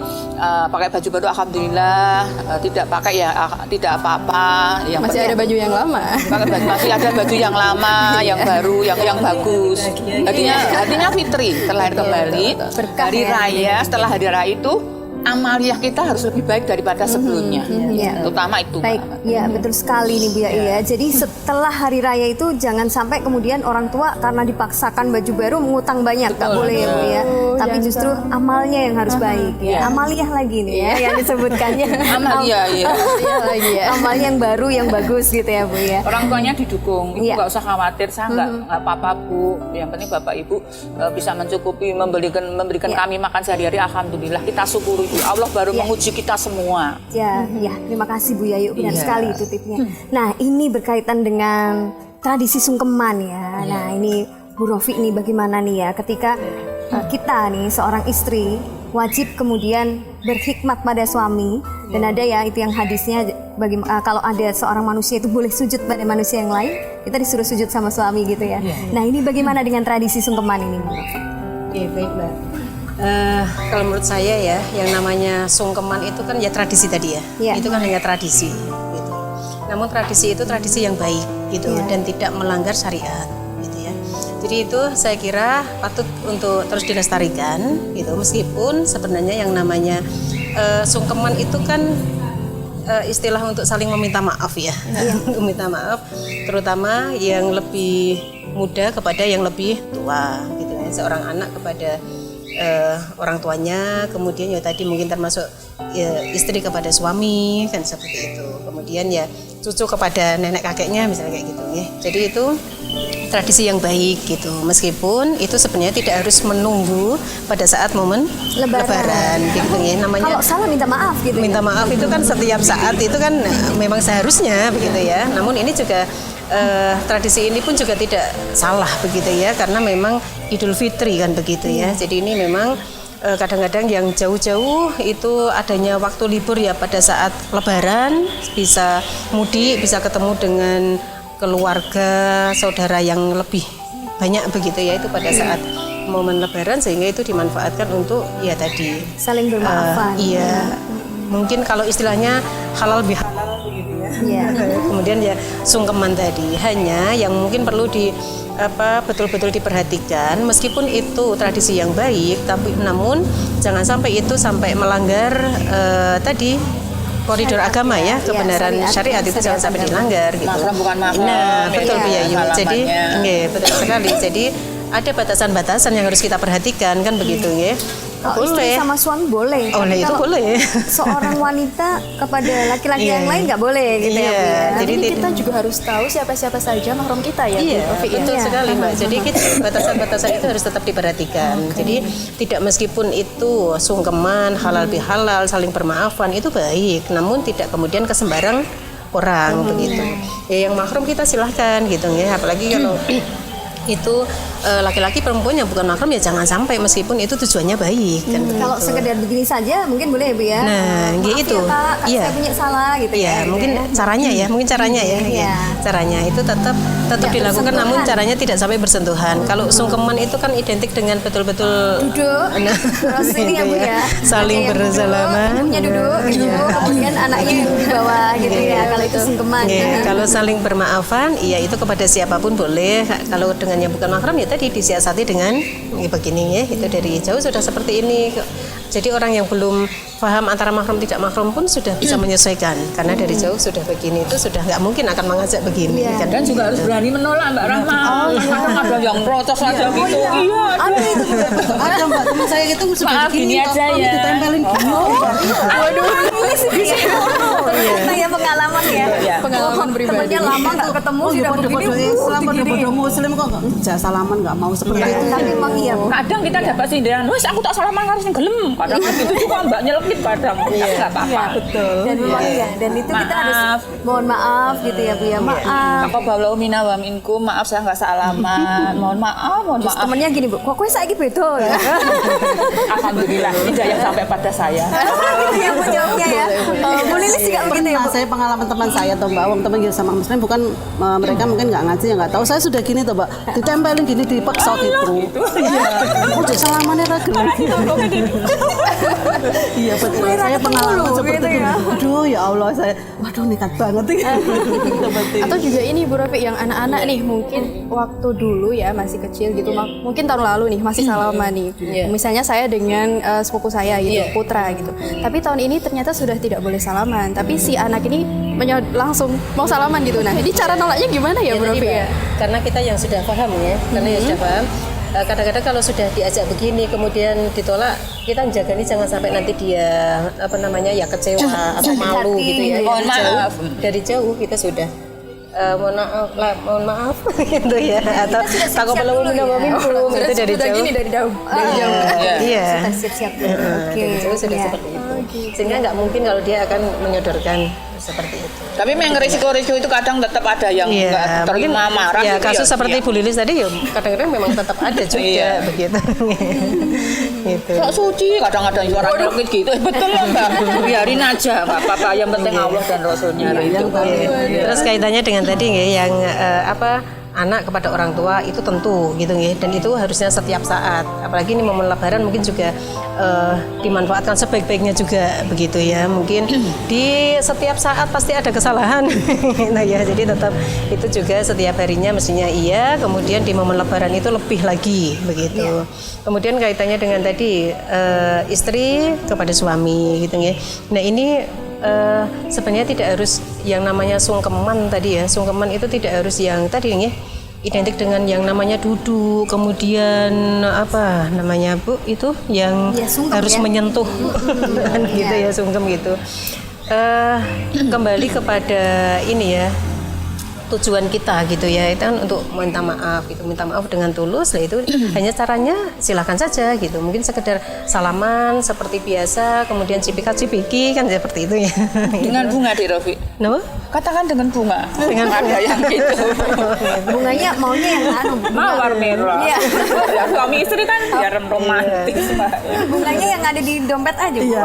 pakai baju baru alhamdulillah, tidak pakai ya tidak apa-apa. Masih ada baju yang lama. Masih ada baju yang lama, yang baru, yang bagus. Hatinya fitri, terlahir kembali. Hari raya, setelah hari raya itu amaliyah kita harus lebih baik daripada sebelumnya, terutama itu. Baik, ya betul sekali nih Bu ya. Jadi setelah hari raya itu jangan sampai kemudian orang tua karena dipaksakan baju baru mengutang banyak, nggak boleh ya Bu ya. Tapi justru amalnya yang harus baik ya. Amaliyah lagi nih ya yang disebutkannya. Amaliyah lagi ya. Amalnya yang baru, yang bagus gitu ya Bu ya. Orang tuanya didukung, Ibu nggak usah khawatir, saya nggak apa-apa Bu. Yang penting Bapak Ibu bisa mencukupi, memberikan kami makan sehari-hari, alhamdulillah kita syukuri. Allah baru menguji kita semua. Ya, terima kasih Bu Yayu, benar sekali itu tipsnya. Nah, ini berkaitan dengan tradisi sungkeman ya. Nah, ini Bu Rofi nih bagaimana nih ya ketika kita nih seorang istri wajib kemudian berkhidmat pada suami, dan ada ya itu yang hadisnya kalau ada seorang manusia itu boleh sujud pada manusia yang lain, kita disuruh sujud sama suami gitu ya. Nah, ini bagaimana dengan tradisi sungkeman ini Bu Rofi? Oke, baik Mbak. Kalau menurut saya ya, yang namanya sungkeman itu kan ya tradisi tadi ya, itu kan hanya tradisi gitu. Namun tradisi itu tradisi yang baik gitu, dan tidak melanggar syariat gitu ya. Jadi itu saya kira patut untuk terus dilestarikan gitu, meskipun sebenarnya yang namanya sungkeman itu kan istilah untuk saling meminta maaf ya, meminta maaf, terutama yang lebih muda kepada yang lebih tua gitu ya, seorang anak kepada orang tuanya, kemudian ya tadi mungkin termasuk ya, istri kepada suami kan seperti itu. Kemudian ya cucu kepada nenek kakeknya misalnya kayak gitu ya. Jadi itu tradisi yang baik gitu. Meskipun itu sebenarnya tidak harus menunggu pada saat momen lebaran gitu ya. Namanya Kalau salah minta maaf gitu. minta maaf itu kan setiap saat itu kan memang seharusnya begitu ya. Namun ini juga tradisi ini pun juga tidak salah begitu ya, karena memang Idul Fitri kan begitu ya. Jadi ini memang kadang-kadang yang jauh-jauh itu adanya waktu libur ya pada saat Lebaran, bisa mudik, bisa ketemu dengan keluarga, saudara yang lebih banyak begitu ya, itu pada saat momen Lebaran, sehingga itu dimanfaatkan untuk ya tadi Saling bermaafan. iya, mungkin kalau istilahnya halal bihalal begitu ya. Iya. Kemudian ya sungkeman tadi, hanya yang mungkin perlu betul-betul diperhatikan, meskipun itu tradisi yang baik, tapi namun jangan sampai itu sampai melanggar tadi koridor agama ya, kebenaran syariat itu jangan sampai dilanggar gitu. Mahram bukan mahram. Nah, betul Bu Yayu. Jadi, Halamannya. nggih, betul sekali. Jadi ada batasan-batasan yang harus kita perhatikan kan begitu ya. Kalau istri sama suami boleh. Oh, Tapi itu kalau boleh. Seorang wanita kepada laki-laki Iya. yang lain nggak boleh gitu ya, Bu Iya, ya. jadi Jadi kita juga harus tahu siapa-siapa saja mahram kita ya, Bu Iya, Rofi, ya? betul Iya. sekali Mbak. Jadi batasan-batasan itu harus tetap diperhatikan. Jadi tidak meskipun itu sungkeman, halal bihalal, saling bermaafan itu baik, namun tidak kemudian kesembarang orang begitu. Ya yang mahram kita silahkan gitu ya, apalagi kalau itu laki-laki perempuan yang bukan mahram ya jangan sampai, meskipun itu tujuannya baik kan. Kalau begitu. sekedar begini saja mungkin boleh ya, Bu ya. Nah, Maaf gitu. ya, Kak, Iya. saya punya salah gitu ya. Iya, mungkin caranya ya, Iya. caranya itu tetap dilakukan, bersentuhan. namun caranya tidak sampai bersentuhan. Kalau sungkeman itu kan identik dengan betul-betul Duduk, nah, terus ini ya, Bu ya. saling Ada yang bersalaman. Ibunya duduk gitu, Iya. kemudian anaknya di bawah gitu ya. Kalau itu sungkeman. Iya, kalau saling bermaafan, iya itu kepada siapapun boleh. Kalau dengan yang bukan mahram ya tadi disiasati dengan ya begini ya, itu dari jauh sudah seperti ini. Jadi orang yang belum paham antara mahram tidak mahram pun sudah bisa menyesuaikan, karena dari jauh sudah begini itu sudah nggak mungkin akan mengajak begini kan. Dan juga harus berani menolak Mbak Rahma. Kadang ada yang protes aja gitu. Iya. Ada Mbak teman saya itu sudah Maaf, gini aja ya. ditempelin gini. Waduh, ini sih. Nah, ya pengalaman ya. Iya. Pengalaman pribadi. Temennya lama nggak ketemu sudah begini. Islam pada Muslim kok nggak salaman nggak mau seperti itu. Tapi emang iya, Bu. Kadang kita dapat sindiran, wes aku tak salaman harus gelem. Kadang itu juga Mbak nyelekit kadang. Nggak apa-apa. Betul. Dan memang iya, dan itu kita harus mohon maaf gitu ya, Bu ya. Maaf. Apa bawlau mina wa minkum, maaf saya nggak salaman. Mohon maaf. Terus temennya gini, Bu, kok kowe saiki beda ya? Alhamdulillah, hidayah sampai pada saya. Gitu ya, Bu jawabnya ya. Bu Lilis juga begitu ya, Bu. Saya pengalaman teman saya tuh Mbak, wong teman sama Muslim bukan mereka mungkin nggak ngaji ya nggak tahu. Saya sudah gini tuh Mbak, ditempelin gini dipaksa gitu. Iya. Udah salamannya lagi. Iya betul. Saya pengalaman seperti gitu itu. ya. Aduh ya Allah saya, waduh nekat banget. Atau juga ini Bu Rafi, yang anak-anak nih mungkin waktu dulu ya masih kecil gitu, mungkin tahun lalu nih masih salaman nih. Misalnya saya dengan sepupu saya gitu, putra gitu. Tapi tahun ini ternyata sudah tidak boleh salaman. Tapi si anak ini langsung mau salaman gitu. Nah, ini cara nolaknya gimana ya, Bu Rafi ya? Karena kita yang sudah paham ya, karena yang sudah paham. Kadang-kadang kalau sudah diajak begini kemudian ditolak, kita menjaga ini jangan sampai nanti dia ya kecewa atau malu gitu ya. Mohon maaf. Dari jauh kita sudah mohon maaf gitu ya, atau takobal minna wa minkum itu dari jauh. Dari jauh. Iya. Kita siap-siap dulu. Oke. Dari jauh sudah seperti itu. Sehingga nggak mungkin kalau dia akan menyodorkan seperti itu. Tapi memang risiko-risiko itu kadang tetap ada yang nggak terima marah. Ya, gitu kasus seperti iya. Bu Lilis tadi ya kadang-kadang memang tetap ada juga Iya. begitu. Gitu. Sok suci kadang-kadang suara nyelekit gitu. Betul ya Mbak. Biarin aja nggak apa-apa. Yang penting Allah dan Rasulnya itu. Terus kaitannya dengan tadi nggih yang anak kepada orang tua itu tentu gitu nggih, dan itu harusnya setiap saat, apalagi ini momen lebaran mungkin juga dimanfaatkan sebaik-baiknya juga begitu ya. Mungkin di setiap saat pasti ada kesalahan. Nah ya, jadi tetap itu juga setiap harinya mestinya iya, kemudian di momen lebaran itu lebih lagi begitu. Kemudian kaitannya dengan tadi istri kepada suami gitu nggih. Nah ini sebenarnya tidak harus yang namanya sungkeman tadi ya. Sungkeman itu tidak harus yang tadi ya, identik dengan yang namanya duduk, kemudian apa namanya Bu itu yang harus menyentuh gitu ya, sungkem gitu. Kembali kepada ini ya, tujuan kita gitu ya, itu kan untuk minta maaf gitu, minta maaf dengan tulus. Lah itu hanya caranya silakan saja gitu, mungkin sekedar salaman seperti biasa, kemudian cipika-cipiki kan seperti itu ya. Dengan bunga deh Rofi. Kenapa? Katakan dengan bunga. Dengan ada yang gitu. Bunganya maunya yang anu, Mawar merah. Iya. Ya, suami istri kan biar romantis. bunganya yang ada di dompet aja. Iya.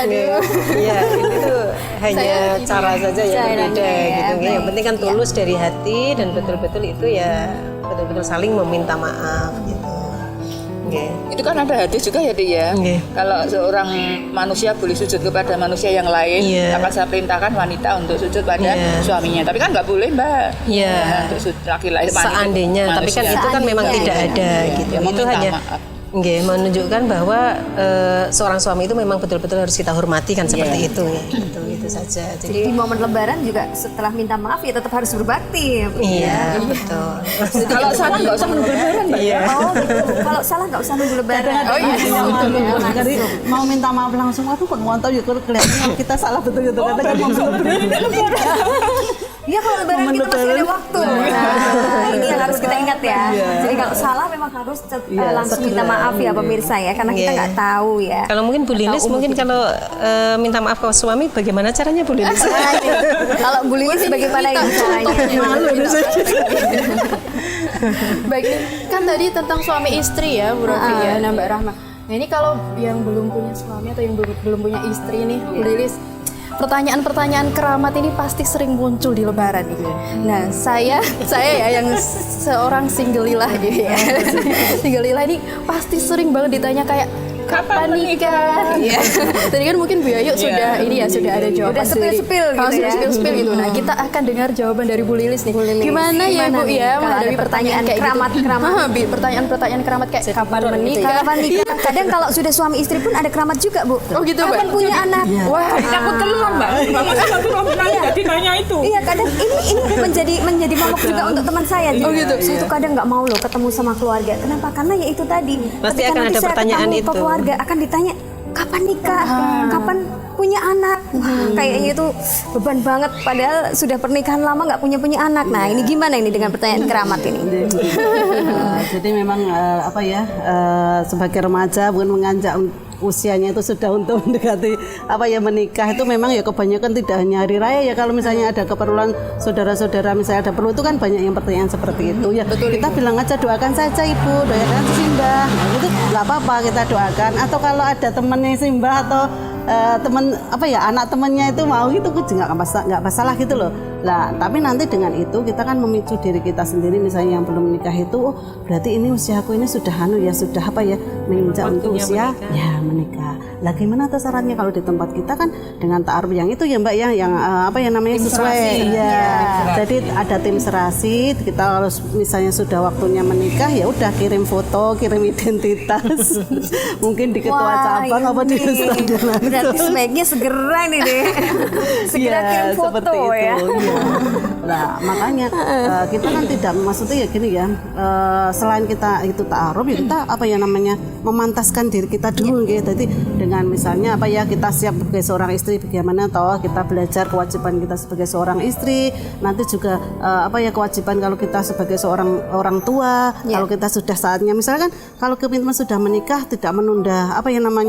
Iya. Iya, itu hanya cara saja yang berbeda gitu. Yang penting kan tulus dari hati dan betul-betul itu ya betul-betul saling meminta maaf gitu. Itu kan ada hadis juga ya Dik ya. Kalau seorang manusia boleh sujud kepada manusia yang lain, akan saya perintahkan wanita untuk sujud pada suaminya. Tapi kan nggak boleh Mbak. Untuk sujud laki-laki. Seandainya, tapi kan itu kan memang tidak ada gitu. Itu hanya menunjukkan bahwa seorang suami itu memang betul-betul harus kita hormati kan seperti itu ya. Itu saja. Jadi di momen Lebaran juga setelah minta maaf ya tetap harus berbakti. Iya betul. Kalau salah nggak usah menunggu Lebaran Mbak. Oh gitu. Kalau salah nggak usah nunggu Lebaran. Jadi mau minta maaf langsung, aduh kok ngontol ya kelihatan kita salah betul-betul katakan mau Iya kalau Lebaran kita masih ada waktu. Nah, ini yang harus kita ingat ya. Jadi kalau salah memang harus langsung minta maaf ya pemirsa ya, karena kita nggak tahu ya. Kalau mungkin Bu Lilis mungkin kalau minta maaf ke suami bagaimana caranya Bu Lilis? Kalau Bu Lilis bagaimana ini caranya? Baik, kan tadi tentang suami istri ya Bu Rofi ya, nah Mbak Rahma. Nah ini kalau yang belum punya suami atau yang belum punya istri nih Bu Lilis, pertanyaan-pertanyaan keramat ini pasti sering muncul di Lebaran nih. Nah, saya ya yang seorang singgelilah gitu ya. Singgelilah ini pasti sering banget ditanya kayak kapan nikah? Iya. Tadi kan mungkin Bu Yayu sudah ini ya sudah ada jawaban. Udah sepil-sepil gitu ya. Sepil gitu. Nah, kita akan dengar jawaban dari Bu Lilis nih. Gimana ya Bu ya menghadapi pertanyaan kayak keramat? Pertanyaan keramat kayak kapan menikah? Kapan nikah? Kadang kalau sudah suami istri pun ada keramat juga, Bu. Oh gitu, Mbak. Kapan punya anak? Wah, takut keluar Mbak. Aku jadi tanya itu. Iya, kadang ini menjadi momok juga untuk teman saya. Oh gitu. Saya tuh kadang nggak mau loh ketemu sama keluarga. Kenapa? Karena ya itu tadi. Pasti akan ada pertanyaan itu. Akan ditanya kapan nikah, kapan punya anak. Kayaknya itu beban banget. Padahal sudah pernikahan lama nggak punya anak. Nah ini gimana ini dengan pertanyaan keramat ini? Jadi memang sebagai remaja bukan menganjak usianya itu sudah untuk mendekati menikah itu memang ya kebanyakan tidak hanya hari raya ya, kalau misalnya ada keperluan saudara-saudara misalnya ada perlu itu kan banyak yang pertanyaan seperti itu ya. Betul, kita bilang aja doakan saja Ibu, doakan Simbah, nah, itu nggak apa-apa kita doakan. Atau kalau ada temennya Simbah atau teman anak temannya itu mau gitu juga nggak masalah gitu loh. Nah tapi nanti dengan itu kita kan memicu diri kita sendiri, misalnya yang belum menikah itu berarti ini usiaku ini sudah sudah menginjak untuk usia menikah. Lah gimana tuh sarannya kalau di tempat kita kan dengan ta'aruf yang itu ya Mbak ya, yang namanya sesuai jadi ada tim serasi, kita harus misalnya sudah waktunya menikah ya udah kirim foto, kirim identitas mungkin di ketua cabang apa di stadion. Berarti sebaiknya segera nih deh. Segera kirim foto ya. Nah makanya kita kan tidak maksudnya ya gini ya, selain kita itu ta'aruf ya kita memantaskan diri kita dulu gitu. Jadi dengan misalnya kita siap sebagai seorang istri bagaimana toh kita belajar kewajiban kita sebagai seorang istri, nanti juga kewajiban kalau kita sebagai seorang orang tua, kalau kita sudah saatnya misalkan kalau kita sudah menikah tidak menunda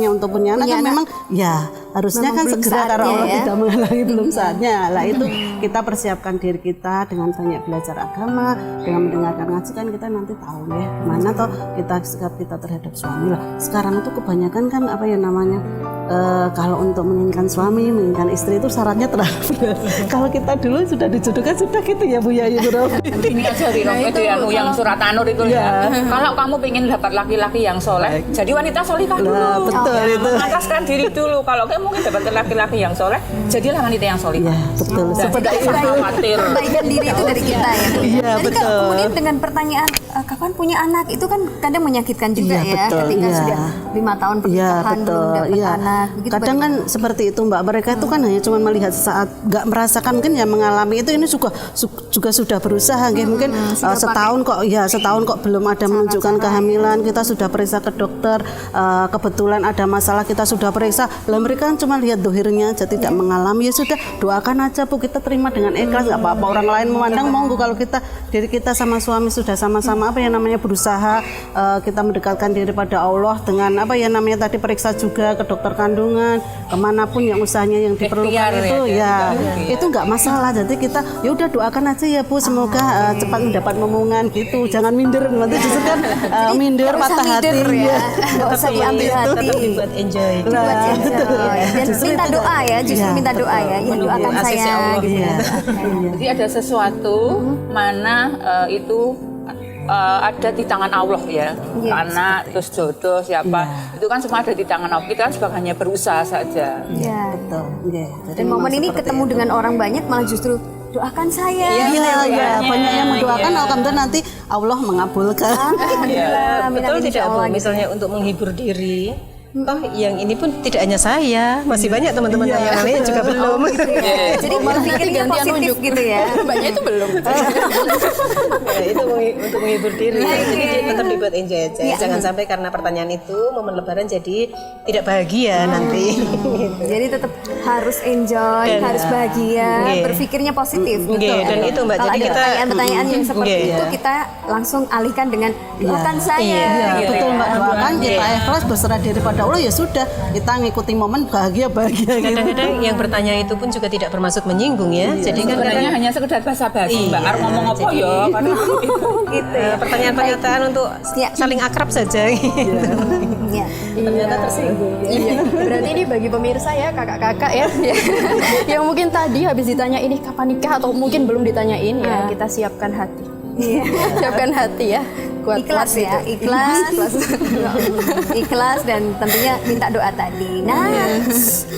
untuk punya anak kan memang ya harusnya memang kan segera karena Allah tidak menghalangi belum saatnya. Lah itu kita persiapkan diri kita dengan banyak belajar agama, dengan mendengarkan ngaji kan kita nanti tahu ya mana toh sikap kita terhadap suami lah. Sekarang itu kebanyakan kan kalau untuk menginginkan suami, menginginkan istri itu syaratnya terlalu berat. Kalau kita dulu sudah dijodohkan sudah gitu ya Bu Yayu. Ini aja itu yang surat An-Nur itu ya. Kalau kamu pengen dapat laki-laki yang soleh, jadi wanita solihah dulu. Betul itu. Memantaskan diri dulu. Kalau kamu mungkin dapat laki-laki yang soleh, jadilah wanita yang solihah. Ya, betul. Seperti itu. Perbaikan diri itu dari kita ya. Iya, betul. Kemudian dengan pertanyaan kapan punya anak, itu kan kadang menyakitkan juga Iya, ya, betul, ketika iya. sudah 5 tahun Iya pernikahan belum betul, dapat iya. anak. Begitu Kadang kan seperti itu Mbak, mereka itu kan hanya cuma melihat saat, nggak merasakan mungkin yang mengalami itu ini juga sudah berusaha, mungkin setahun kok belum ada menunjukkan kehamilan, kita sudah periksa ke dokter, kebetulan ada masalah kita sudah periksa, lah mereka kan cuma lihat dohirnya aja tidak mengalami, ya sudah doakan aja Bu, kita terima dengan ikhlas, nggak apa-apa orang lain memandang monggo, kalau diri kita sama suami sudah sama-sama apa yang namanya berusaha, kita mendekatkan diri pada Allah dengan apa yang namanya tadi periksa juga ke dokter kandungan, kemanapun yang usahanya yang diperlukan itu itu nggak masalah. Jadi kita ya udah doakan aja ya Bu, semoga cepat mendapat momongan gitu, jangan minder, nanti justru kan minder patah hati ya, nggak usah diambil hati, dibuat enjoy. dibuat enjoy. Dan minta doa ya, justru minta doa ya, yang doakan saya gitu. Jadi ada sesuatu mana itu ada di tangan Allah ya, anak terus jodoh siapa itu kan semua ada di tangan Allah, kita kan sebagai hanya berusaha saja. Ya. betul. Dan momen ini ketemu dengan orang banyak malah justru doakan saya. Iya, banyak yang mendoakan, alhamdulillah nanti Allah mengabulkan. Betul tidak Bu, misalnya untuk menghibur diri, toh yang ini pun tidak hanya saya, masih banyak teman-teman yang lain juga belum. Jadi berpikirnya positif gitu ya. Mbaknya itu belum. Ya, itu untuk menghibur diri. Jadi tetap dibuat enjoy aja. Jangan sampai karena pertanyaan itu momen Lebaran jadi tidak bahagia nanti. Jadi tetap harus enjoy, harus bahagia, berpikirnya positif. Dan itu Mbak, kalau jadi ada kita pertanyaan-pertanyaan yang seperti itu, kita langsung alihkan dengan doakan saya. Betul Mbak, doakan kita ikhlas berserah diri pada Allah, ya sudah kita ngikuti momen bahagia gitu. Kadang-kadang yang bertanya itu pun juga tidak bermaksud menyinggung ya. Jadi kan Sebenarnya hanya sekedar basa-basi, Mbak. Arep ngomong apa ya? Karena Gitu. pertanyaan pernyataan untuk saling akrab saja. Iya. Ternyata tersinggung. Iya. Berarti ini bagi pemirsa ya, kakak-kakak ya, yang mungkin tadi habis ditanya ini kapan nikah atau mungkin belum ditanyain ya, kita siapkan hati. Siapkan hati ya. Ikhlas ya, ikhlas dan tentunya minta doa tadi. Nah,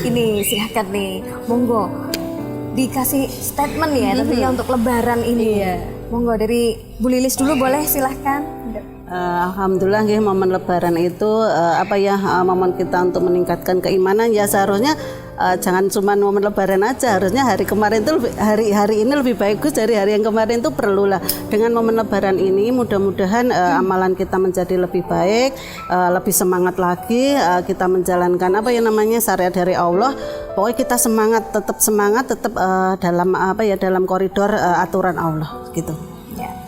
ini silahkan nih, monggo dikasih statement ya tentunya untuk Lebaran ini. Monggo dari Bu Lilis dulu boleh, silahkan. Alhamdulillah nggih, momen Lebaran itu momen kita untuk meningkatkan keimanan, ya seharusnya jangan cuma momen Lebaran aja, harusnya hari kemarin itu hari ini lebih bagus dari hari yang kemarin, itu perlulah. Dengan momen Lebaran ini mudah-mudahan amalan kita menjadi lebih baik, lebih semangat lagi, kita menjalankan syariat dari Allah. Pokoknya kita semangat tetap dalam koridor aturan Allah gitu.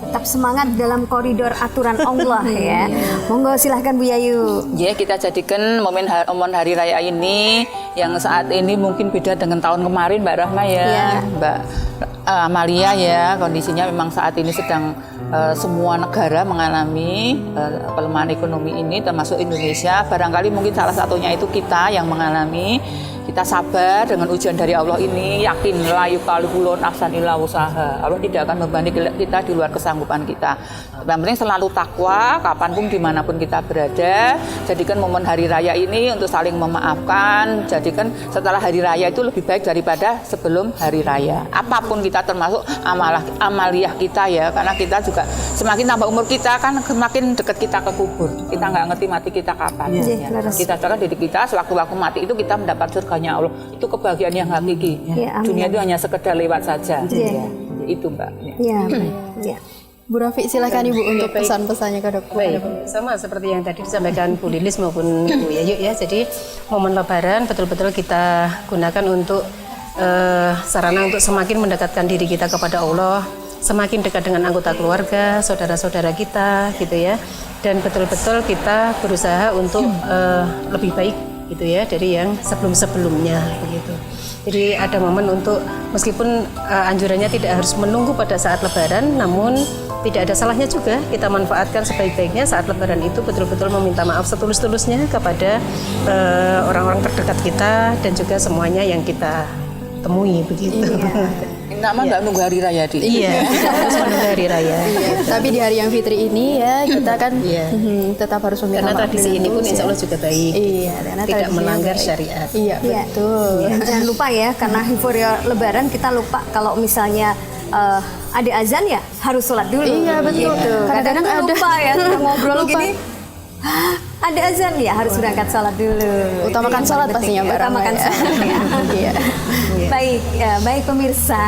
Tetap semangat dalam koridor aturan Allah ya. Monggo silahkan Bu Yayu. Ya, kita jadikan momen hari raya ini yang saat ini mungkin beda dengan tahun kemarin Mbak Rahma ya, Mbak Amalia ya. Kondisinya memang saat ini sedang semua negara mengalami pelemahan ekonomi ini, termasuk Indonesia. Barangkali mungkin salah satunya itu kita yang mengalami. Kita sabar dengan ujian dari Allah ini, yakin la yukaliful nafsan illa wusaha. Allah tidak akan membebani kita di luar kesanggupan kita. Yang penting selalu takwa, kapanpun dimanapun kita berada. Jadikan momen hari raya ini untuk saling memaafkan. Jadikan setelah hari raya itu lebih baik daripada sebelum hari raya. Apapun kita, termasuk amaliyah kita ya, karena kita juga semakin tambah umur kita kan semakin dekat kita ke kubur. Kita nggak ngerti mati kita kapan. Kita cara diri kita sewaktu-waktu mati itu kita mendapat surganya Allah. Itu kebahagiaan yang hakiki. Dunia itu hanya sekedar lewat saja. Itu Mbak. Iya. Bu Rafi, silakan Ibu untuk pesan-pesannya ke dokter. Baik, sama seperti yang tadi disampaikan Bu Lilis maupun Bu Yayu ya. Jadi momen Lebaran betul-betul kita gunakan untuk sarana untuk semakin mendekatkan diri kita kepada Allah, semakin dekat dengan anggota keluarga, saudara-saudara kita gitu ya. Dan betul-betul kita berusaha untuk lebih baik gitu ya dari yang sebelum-sebelumnya begitu. Jadi ada momen untuk meskipun anjurannya tidak harus menunggu pada saat Lebaran, namun tidak ada salahnya juga kita manfaatkan sebaik-baiknya saat Lebaran itu betul-betul meminta maaf setulus-tulusnya kepada orang-orang terdekat kita dan juga semuanya yang kita temui begitu. Nama nggak nunggu hari raya di. Iya, tidak harus menunggu hari raya. Tapi di hari yang fitri ini ya kita kan tetap harus meminta karena maaf. tradisi ini pun insya Allah juga baik. Iya, karena tidak melanggar baik. syariat. Iya, betul. Jangan lupa ya, karena euforia Lebaran kita lupa kalau misalnya ada azan ya harus sholat dulu. Iya, betul. Gitu. Kadang-kadang Kadang-kadang lupa ya kita ngobrol Lupa. gini. Ada azan ya harus berangkat sholat dulu. Utamakan Itu yang sholat paling pastinya, penting, Mbak Rama, utamakan ya. sholat ya. Iya. Baik pemirsa,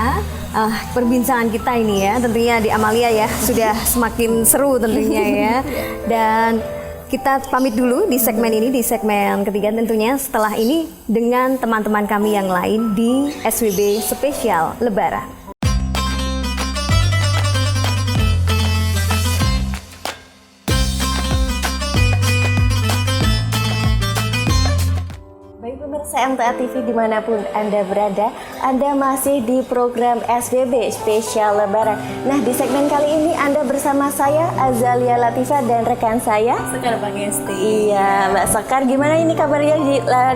perbincangan kita ini ya tentunya di Amalia ya sudah semakin seru tentunya ya. Dan kita pamit dulu di segmen ini, di segmen ketiga tentunya setelah ini dengan teman-teman kami yang lain di SWB Spesial Lebaran. Baik pemirsa MTA TV dimanapun Anda berada, Anda masih di program SBB Spesial Lebaran. Nah di segmen kali ini Anda bersama saya Azalia Latifah dan rekan saya Sekar Pangesti. Iya Mbak Sekar, gimana ini kabarnya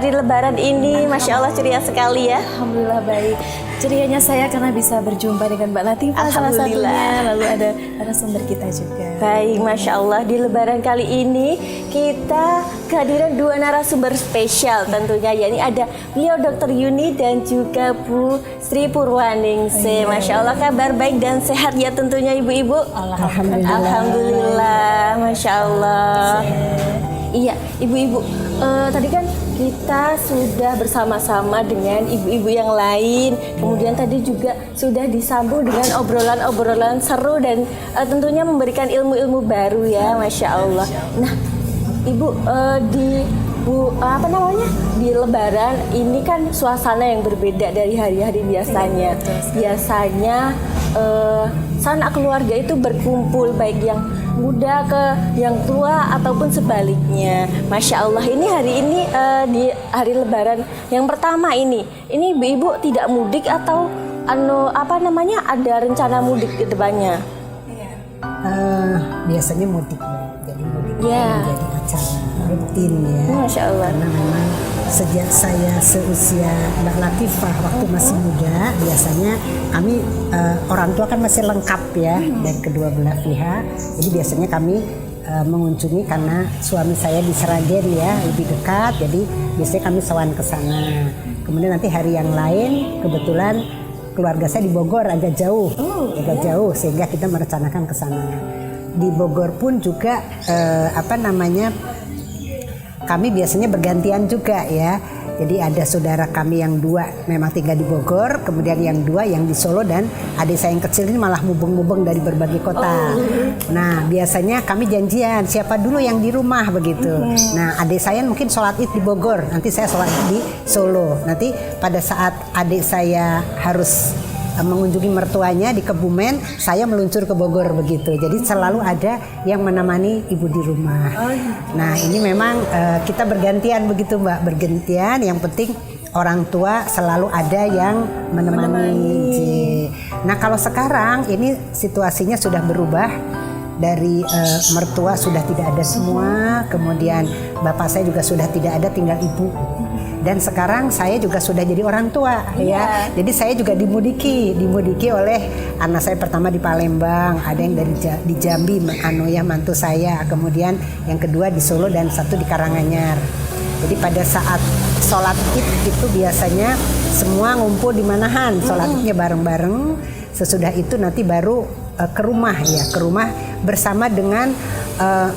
di Lebaran ini? Masya Allah ceria sekali ya. Alhamdulillah baik. Cerianya saya karena bisa berjumpa dengan Mbak Latifah salah Alhamdulillah. satunya. Lalu ada narasumber kita juga. Baik, Masya Allah di Lebaran kali ini kita kehadiran dua narasumber spesial tentunya, yakni ada beliau Dr. Yuni dan juga Bu Sri Purwaningsih. Masya Allah kabar baik dan sehat ya tentunya ibu-ibu. Alhamdulillah. Alhamdulillah, Masya Allah. Iya, ibu-ibu. Tadi kan kita sudah bersama-sama dengan ibu-ibu yang lain. Kemudian tadi juga sudah disambung dengan obrolan-obrolan seru dan tentunya memberikan ilmu-ilmu baru ya, Masya Allah. Nah, Ibu di Lebaran ini kan suasana yang berbeda dari hari-hari biasanya. Biasanya sanak keluarga itu berkumpul baik yang muda ke yang tua ataupun sebaliknya. Masya Allah ini hari ini di hari Lebaran yang pertama ini ibu-ibu tidak mudik atau ada rencana mudik ke depannya? Biasanya mudik ya, jadi mudik Ya. menjadi acara rutin ya. Masya Allah. Karena memang sejak saya seusia Mbak Latifah waktu masih muda, biasanya kami orang tua kan masih lengkap ya dari kedua belah pihak. Jadi biasanya kami mengunjungi karena suami saya di Sragen ya, lebih dekat. Jadi biasanya kami sowan ke sana. Kemudian nanti hari yang lain kebetulan keluarga saya di Bogor agak jauh, sehingga kita merencanakan ke sana. Di Bogor pun juga kami biasanya bergantian juga ya. Jadi ada saudara kami yang dua memang tinggal di Bogor, kemudian yang dua yang di Solo, dan adik saya yang kecil ini malah mubeng-mubeng dari berbagai kota. Nah biasanya kami janjian siapa dulu yang di rumah begitu. Nah adik saya mungkin sholat id di Bogor, nanti saya sholat id di Solo. Nanti pada saat adik saya harus mengunjungi mertuanya di Kebumen, saya meluncur ke Bogor begitu. Jadi selalu ada yang menemani ibu di rumah. Nah ini memang kita bergantian begitu Mbak, bergantian. Yang penting orang tua selalu ada yang menemani. Nah kalau sekarang ini situasinya sudah berubah. Dari mertua sudah tidak ada semua, kemudian bapak saya juga sudah tidak ada, tinggal ibu. Dan sekarang saya juga sudah jadi orang tua ya. Jadi saya juga dimudiki oleh anak saya pertama di Palembang, ada yang di Jambi, mantu saya, kemudian yang kedua di Solo dan satu di Karanganyar. Jadi pada saat sholat id itu biasanya semua ngumpul di Manahan, sholat idnya bareng-bareng. Sesudah itu nanti baru ke rumah bersama dengan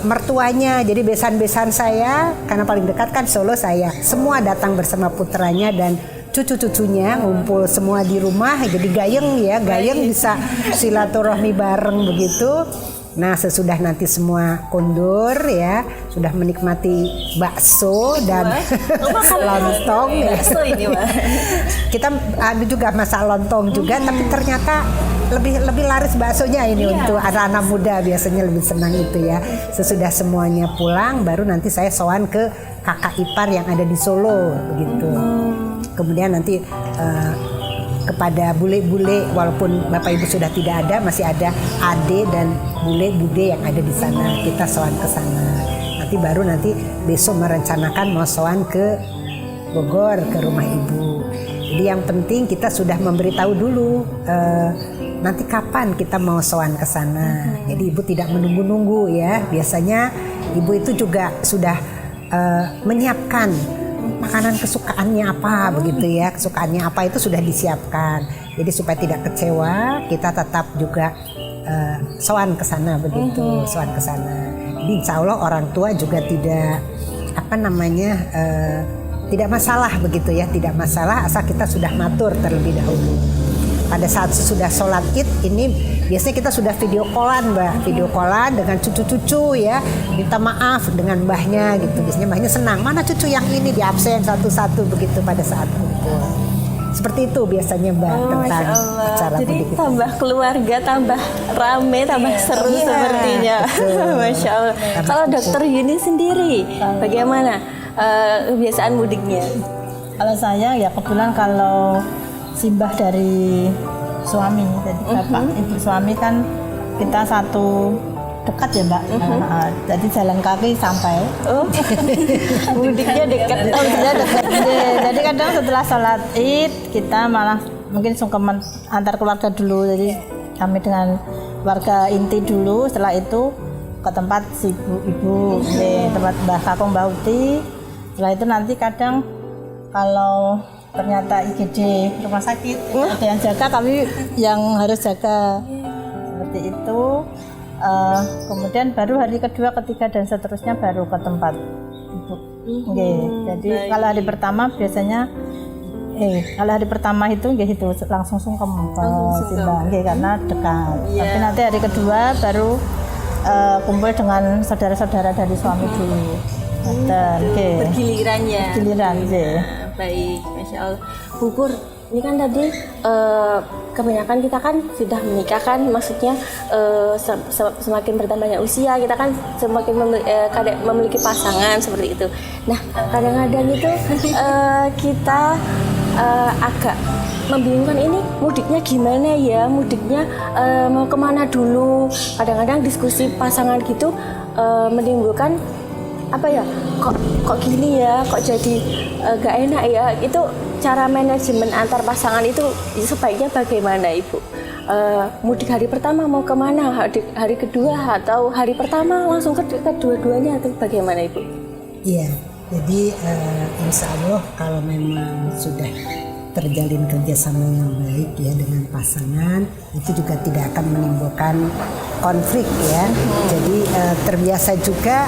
mertuanya. Jadi besan-besan saya, karena paling dekat kan Solo saya, semua datang bersama putranya dan cucu-cucunya, ngumpul semua di rumah. Jadi gayeng bisa silaturahmi bareng begitu. Nah sesudah nanti semua kundur ya, sudah menikmati bakso dan lontong ya. Kita ada juga masak lontong juga, tapi ternyata lebih laris baksonya ini untuk anak-anak muda, biasanya lebih senang itu ya. Sesudah semuanya pulang, baru nanti saya sowan ke kakak ipar yang ada di Solo begitu. Kemudian nanti kepada bule-bule, walaupun bapak ibu sudah tidak ada, masih ada ade dan bule-bude yang ada di sana, kita sowan ke sana. Nanti baru besok merencanakan mau sowan ke Bogor, ke rumah ibu. Jadi yang penting kita sudah memberitahu dulu nanti kapan kita mau sowan ke sana. Jadi ibu tidak menunggu-nunggu ya. Biasanya ibu itu juga sudah menyiapkan makanan kesukaannya apa begitu ya, kesukaannya apa itu sudah disiapkan. Jadi supaya tidak kecewa, kita tetap juga sowan ke sana begitu, sowan ke sana. Jadi insya Allah orang tua juga tidak tidak masalah begitu ya, tidak masalah asal kita sudah matur terlebih dahulu. Pada saat sudah sholat id ini biasanya kita sudah video callan Mbak, video callan dengan cucu-cucu ya, minta maaf dengan mbahnya gitu. Biasanya mbahnya senang, mana cucu yang ini di absen satu-satu begitu pada saat kumpul. Seperti itu biasanya Mbak tentang acara Jadi mudik itu. tambah keluarga, tambah rame, tambah seru sepertinya. Masya Allah. Kalau Dokter Yuni sendiri, bagaimana kebiasaan mudiknya? Kalau saya ya kebetulan kalau simbah dari suami, jadi bapak ibu suami kan kita satu dekat ya Mbak. Jadi jalan kaki sampai. Mudiknya dekat. Dekat. Jadi kadang setelah sholat id kita malah mungkin sungkeman antar keluarga dulu. Jadi kami dengan warga inti dulu, setelah itu ke tempat si ibu, di tempat Mbah Kakung Mbah Uti. Setelah itu nanti kadang kalau ternyata IGD rumah sakit ada yang jaga, kami yang harus jaga seperti itu. Kemudian baru hari kedua, ketiga dan seterusnya baru ke tempat ibu. Jadi kalau hari pertama biasanya kalau hari pertama itu langsung sungkem ke simbah karena dekat. Tapi nanti hari kedua baru kumpul dengan saudara-saudara dari suami dulu. Bergiliran ya. Giliran, Baik, Masya Allah. Bu Pur, ini kan tadi kebanyakan kita kan sudah menikah kan, maksudnya semakin bertambahnya usia kita kan semakin memiliki pasangan seperti itu. Nah, kadang-kadang itu kita agak membingungkan, ini mudiknya gimana ya, mudiknya mau kemana dulu. Kadang-kadang diskusi pasangan gitu menimbulkan apa ya, kok gini ya, kok jadi gak enak ya. Itu cara manajemen antar pasangan itu sebaiknya bagaimana Ibu? Mudik hari pertama mau kemana, hari kedua atau hari pertama langsung ke dua-duanya, atau bagaimana Ibu? Iya, jadi insya Allah kalau memang sudah terjalin kerjasama yang baik ya dengan pasangan, itu juga tidak akan menimbulkan konflik ya. Jadi terbiasa juga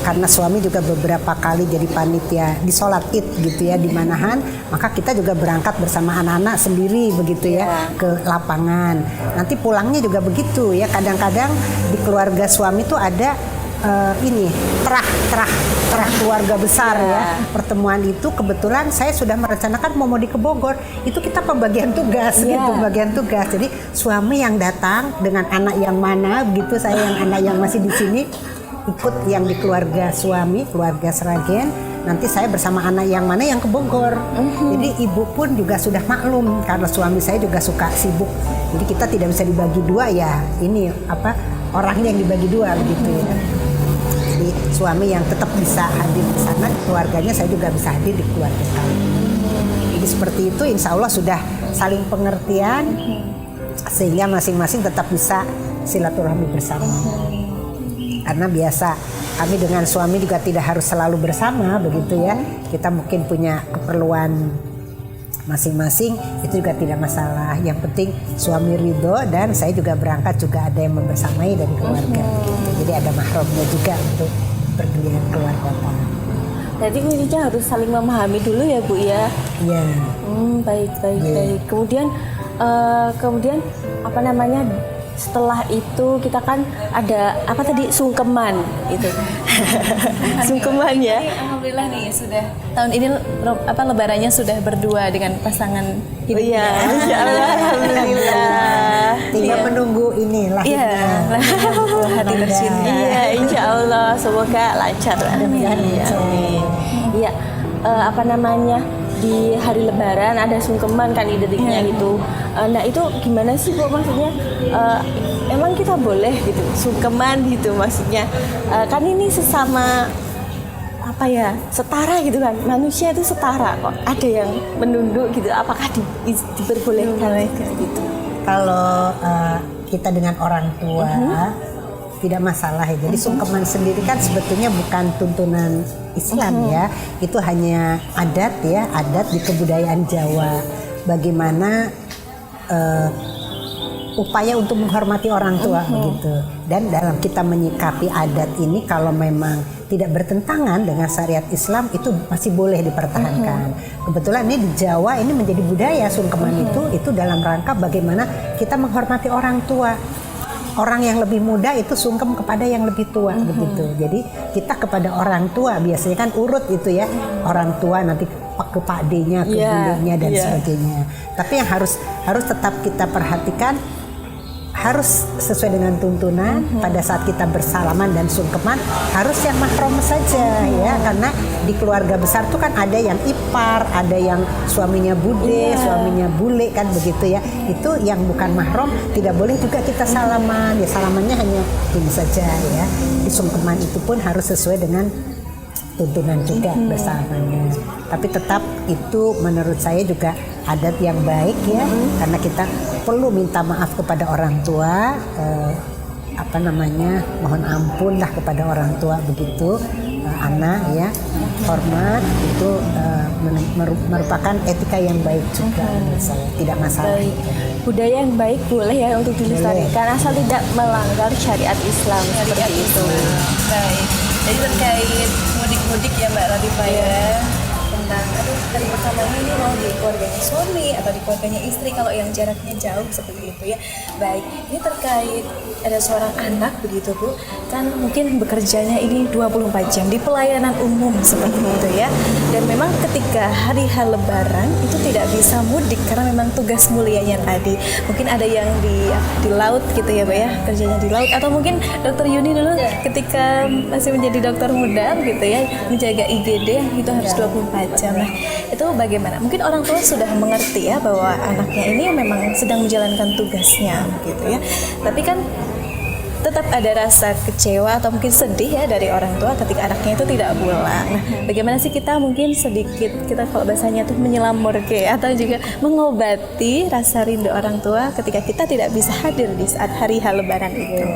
karena suami juga beberapa kali jadi panitia di sholat id gitu ya di Manahan, maka kita juga berangkat bersama anak-anak sendiri begitu ya ke lapangan. Nanti pulangnya juga begitu ya, kadang-kadang di keluarga suami itu ada terah keluarga besar ya. Pertemuan itu kebetulan saya sudah merencanakan mau di ke Bogor, itu kita pembagian tugas gitu, pembagian tugas. Jadi suami yang datang dengan anak yang mana begitu, saya yang anak yang masih di sini ikut yang di keluarga suami, keluarga Sragen. Nanti saya bersama anak yang mana yang ke Bogor. Jadi ibu pun juga sudah maklum karena suami saya juga suka sibuk. Jadi kita tidak bisa dibagi dua ya. Ini orangnya yang dibagi dua begitu ya. Jadi suami yang tetap bisa hadir di sana, keluarganya saya juga bisa hadir di keluarga kami. Jadi seperti itu, insya Allah sudah saling pengertian sehingga masing-masing tetap bisa silaturahmi bersama. Karena biasa kami dengan suami juga tidak harus selalu bersama begitu ya. Kita mungkin punya keperluan masing-masing, itu juga tidak masalah. Yang penting suami ridho dan saya juga berangkat juga ada yang membersamai dari keluarga. Jadi ada mahramnya juga untuk pergiliran keluarga. Jadi intinya harus saling memahami dulu ya Bu ya. Iya. Baik. Kemudian apa namanya? Setelah itu kita kan ada sungkeman itu. Sungkeman ya. Alhamdulillah nih sudah tahun ini lebarannya sudah berdua dengan pasangan hidupnya. Insya Allah, alhamdulillah. Tinggal menunggu ini lahirnya. Hati tercinta. Iya, insya Allah semoga lancar lah. Amin. Iya, di hari Lebaran ada sungkeman kan identiknya gitu. Nah itu gimana sih Bu, maksudnya emang kita boleh gitu sungkeman gitu, maksudnya kan ini sesama setara gitu kan, manusia itu setara kok, ada yang menunduk gitu, apakah diperbolehkan gitu? Kalau kita dengan orang tua tidak masalah ya. Jadi sungkeman sendiri kan sebetulnya bukan tuntunan Islam ya. Itu hanya adat ya, adat di kebudayaan Jawa. Bagaimana upaya untuk menghormati orang tua begitu. Dan dalam kita menyikapi adat ini kalau memang tidak bertentangan dengan syariat Islam itu masih boleh dipertahankan. Kebetulan ini di Jawa ini menjadi budaya sungkeman itu dalam rangka bagaimana kita menghormati orang tua. Orang yang lebih muda itu sungkem kepada yang lebih tua begitu. Jadi kita kepada orang tua biasanya kan urut itu ya. Orang tua nanti ke Pak D-nya, ke bundenya dan sebagainya. Tapi yang harus tetap kita perhatikan harus sesuai dengan tuntunan. Pada saat kita bersalaman dan sungkeman harus yang mahram saja ya, karena di keluarga besar tuh kan ada yang ipar, ada yang suaminya bude, suaminya bule kan begitu ya. Itu yang bukan mahram tidak boleh juga kita salaman ya, salamannya hanya ini saja ya. Di sungkeman itu pun harus sesuai dengan tuntunan juga bersamanya. Tapi tetap itu menurut saya juga adat yang baik ya, karena kita perlu minta maaf kepada orang tua, mohon ampun lah kepada orang tua begitu, anak ya, hormat itu merupakan etika yang baik juga menurut saya, tidak masalah. Baik. Budaya yang baik boleh ya untuk dilestarikan asal tidak melanggar syariat Islam seperti itu. Baik. Jadi terkait mudik-mudik ya Mbak Latifah ya, tentang dari pertama ini mau di keluarganya suami atau di keluarganya istri kalau yang jaraknya jauh seperti itu ya. Baik, ini terkait ada seorang anak begitu Bu, kan mungkin bekerjanya ini 24 jam di pelayanan umum seperti itu ya. Dan memang ketika hari Lebaran itu tidak bisa mudik karena memang tugas mulianya tadi. Mungkin ada yang di laut gitu ya Mbak ya, kerjanya di laut, atau mungkin Dokter Yuni dulu ketika masih menjadi dokter muda gitu ya, menjaga IGD itu harus 24 jam. Nah, itu bagaimana? Mungkin orang tua sudah mengerti ya bahwa anaknya ini memang sedang menjalankan tugasnya gitu ya. Tapi kan tetap ada rasa kecewa atau mungkin sedih ya dari orang tua ketika anaknya itu tidak pulang. Nah, bagaimana sih kita mungkin sedikit, kita kalau bahasanya tuh menyelamur atau juga mengobati rasa rindu orang tua ketika kita tidak bisa hadir di saat hari Lebaran itu.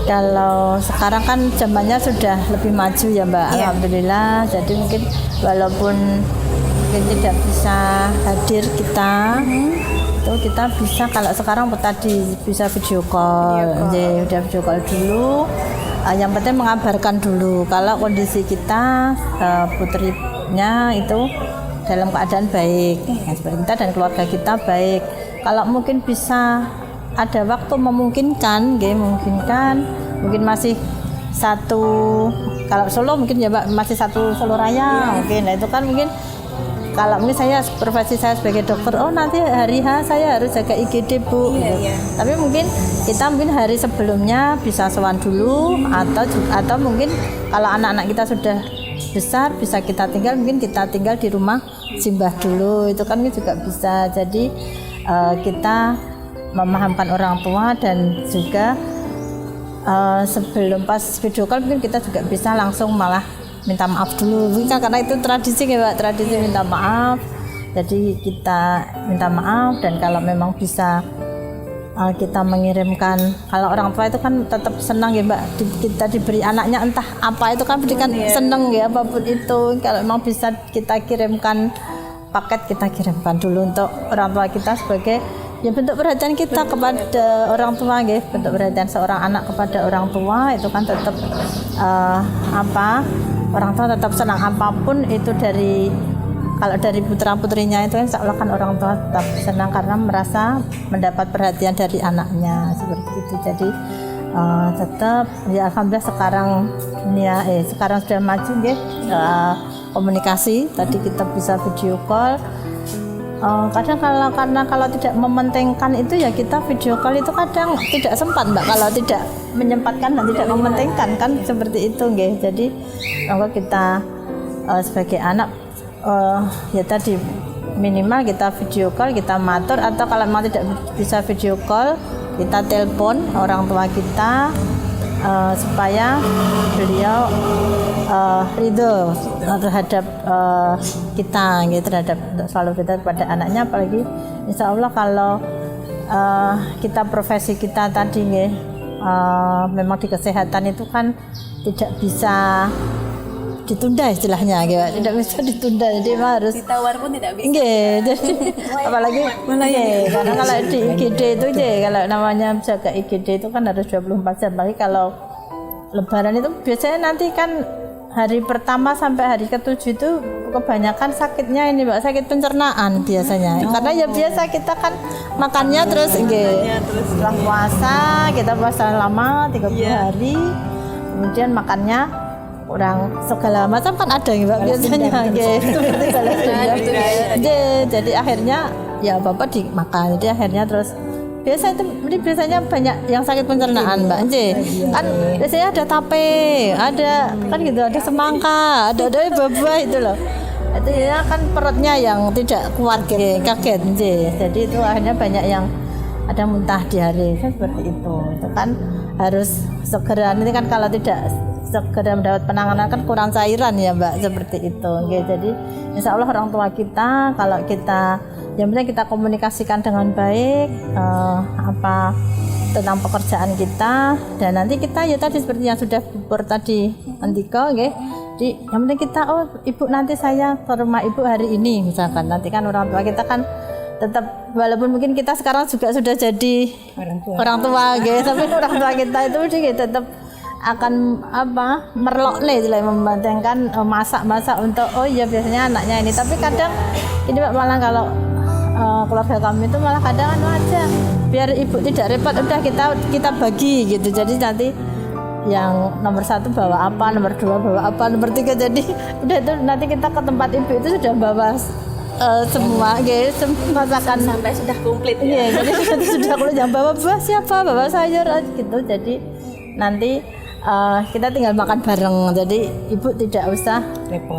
Kalau sekarang kan zamannya sudah lebih maju ya Mbak, alhamdulillah. Jadi mungkin walaupun mungkin tidak bisa hadir kita, itu kita bisa kalau sekarang tadi bisa video call, udah video call dulu. Yang penting mengabarkan dulu kalau kondisi kita putrinya itu dalam keadaan baik, seperti kita dan keluarga kita baik. Kalau mungkin bisa ada waktu memungkinkan, mungkin masih satu, kalau Solo mungkin ya Mbak masih satu Solo Raya mungkin. Nah itu kan mungkin kalau mungkin saya profesi saya sebagai dokter, nanti hari saya harus jaga IGD Bu. Tapi mungkin kita hari sebelumnya bisa sowan dulu, atau mungkin kalau anak-anak kita sudah besar bisa kita tinggal, mungkin kita tinggal di rumah simbah dulu, itu kan juga bisa. Jadi kita memahamkan orang tua dan juga sebelum pas video call mungkin kita juga bisa langsung malah minta maaf dulu, karena itu tradisi ya Mbak, tradisi minta maaf. Jadi kita minta maaf, dan kalau memang bisa kita mengirimkan, kalau orang tua itu kan tetap senang ya Mbak, kita diberi anaknya entah apa itu kan berikan senang ya, apapun itu. Kalau memang bisa kita kirimkan paket, kita kirimkan dulu untuk orang tua kita sebagai ya bentuk perhatian kita kepada orang tua, bentuk perhatian seorang anak kepada orang tua itu kan tetap orang tua tetap senang apapun itu kalau dari putra putrinya itu insya Allah kan orang tua tetap senang karena merasa mendapat perhatian dari anaknya seperti itu. Jadi tetap ya alhamdulillah sekarang sudah maju komunikasi, tadi kita bisa video call. Kadang kalau tidak mementingkan itu ya kita video call itu kadang tidak sempat Mbak, kalau tidak menyempatkan dan tidak mementingkan kan seperti itu Jadi kalau kita sebagai anak ya tadi minimal kita video call, kita matur, atau kalau memang tidak bisa video call kita telepon orang tua kita supaya beliau ridho terhadap kita, gitu, terhadap selalu kita kepada anaknya. Apalagi insya Allah kalau kita profesi kita tadi, memang di kesehatan itu kan tidak bisa ditunda istilahnya, gitu. Tidak bisa ditunda, jadi harus ditawar pun tidak bisa. Jadi apalagi karena kalau di IGD itu kalau namanya jaga IGD itu kan harus 24 jam. Lagi kalau Lebaran itu biasanya nanti kan hari pertama sampai hari ke-7 itu kebanyakan sakitnya ini Mbak, sakit pencernaan biasanya. Karena ya biasa kita kan makannya terus setelah puasa, kita puasa lama 30 hari. Kemudian makannya kurang segala macam kan ada Mbak biasanya. Jadi akhirnya ya Bapak dimakan. Jadi akhirnya terus biasanya banyak yang sakit pencernaan Mbak kan biasanya ada tape, ada kan gitu, ada semangka, ada buah itu loh. Itu ya kan perutnya yang tidak kuat kaget jadi itu akhirnya banyak yang ada muntah diare seperti itu kan harus segera. Ini kan kalau tidak segera mendapat penanganan kan kurang cairan ya Mbak, seperti itu. Jadi insya Allah orang tua kita kalau kita yang penting kita komunikasikan dengan baik apa tentang pekerjaan kita, dan nanti kita ya tadi seperti yang sudah bubur tadi Andika, Jadi yang penting kita ibu nanti saya ke rumah ibu hari ini misalkan, nanti kan orang tua kita kan tetap walaupun mungkin kita sekarang juga sudah jadi orang tua tapi orang tua kita itu tetap akan merlok membantengkan masak untuk biasanya anaknya ini. Tapi kadang ini malah kalau keluarga kami itu malah kadang aja biar ibu tidak repot udah kita bagi gitu. Jadi nanti yang nomor 1 bawa apa, nomor 2 bawa apa, nomor 3, jadi udah itu nanti kita ke tempat ibu itu sudah bawa semua masakan sampai sudah komplit ya. Jadi sudah kalau yang bawa buah siapa, bawa sayur gitu. Jadi nanti kita tinggal makan bareng, jadi ibu tidak usah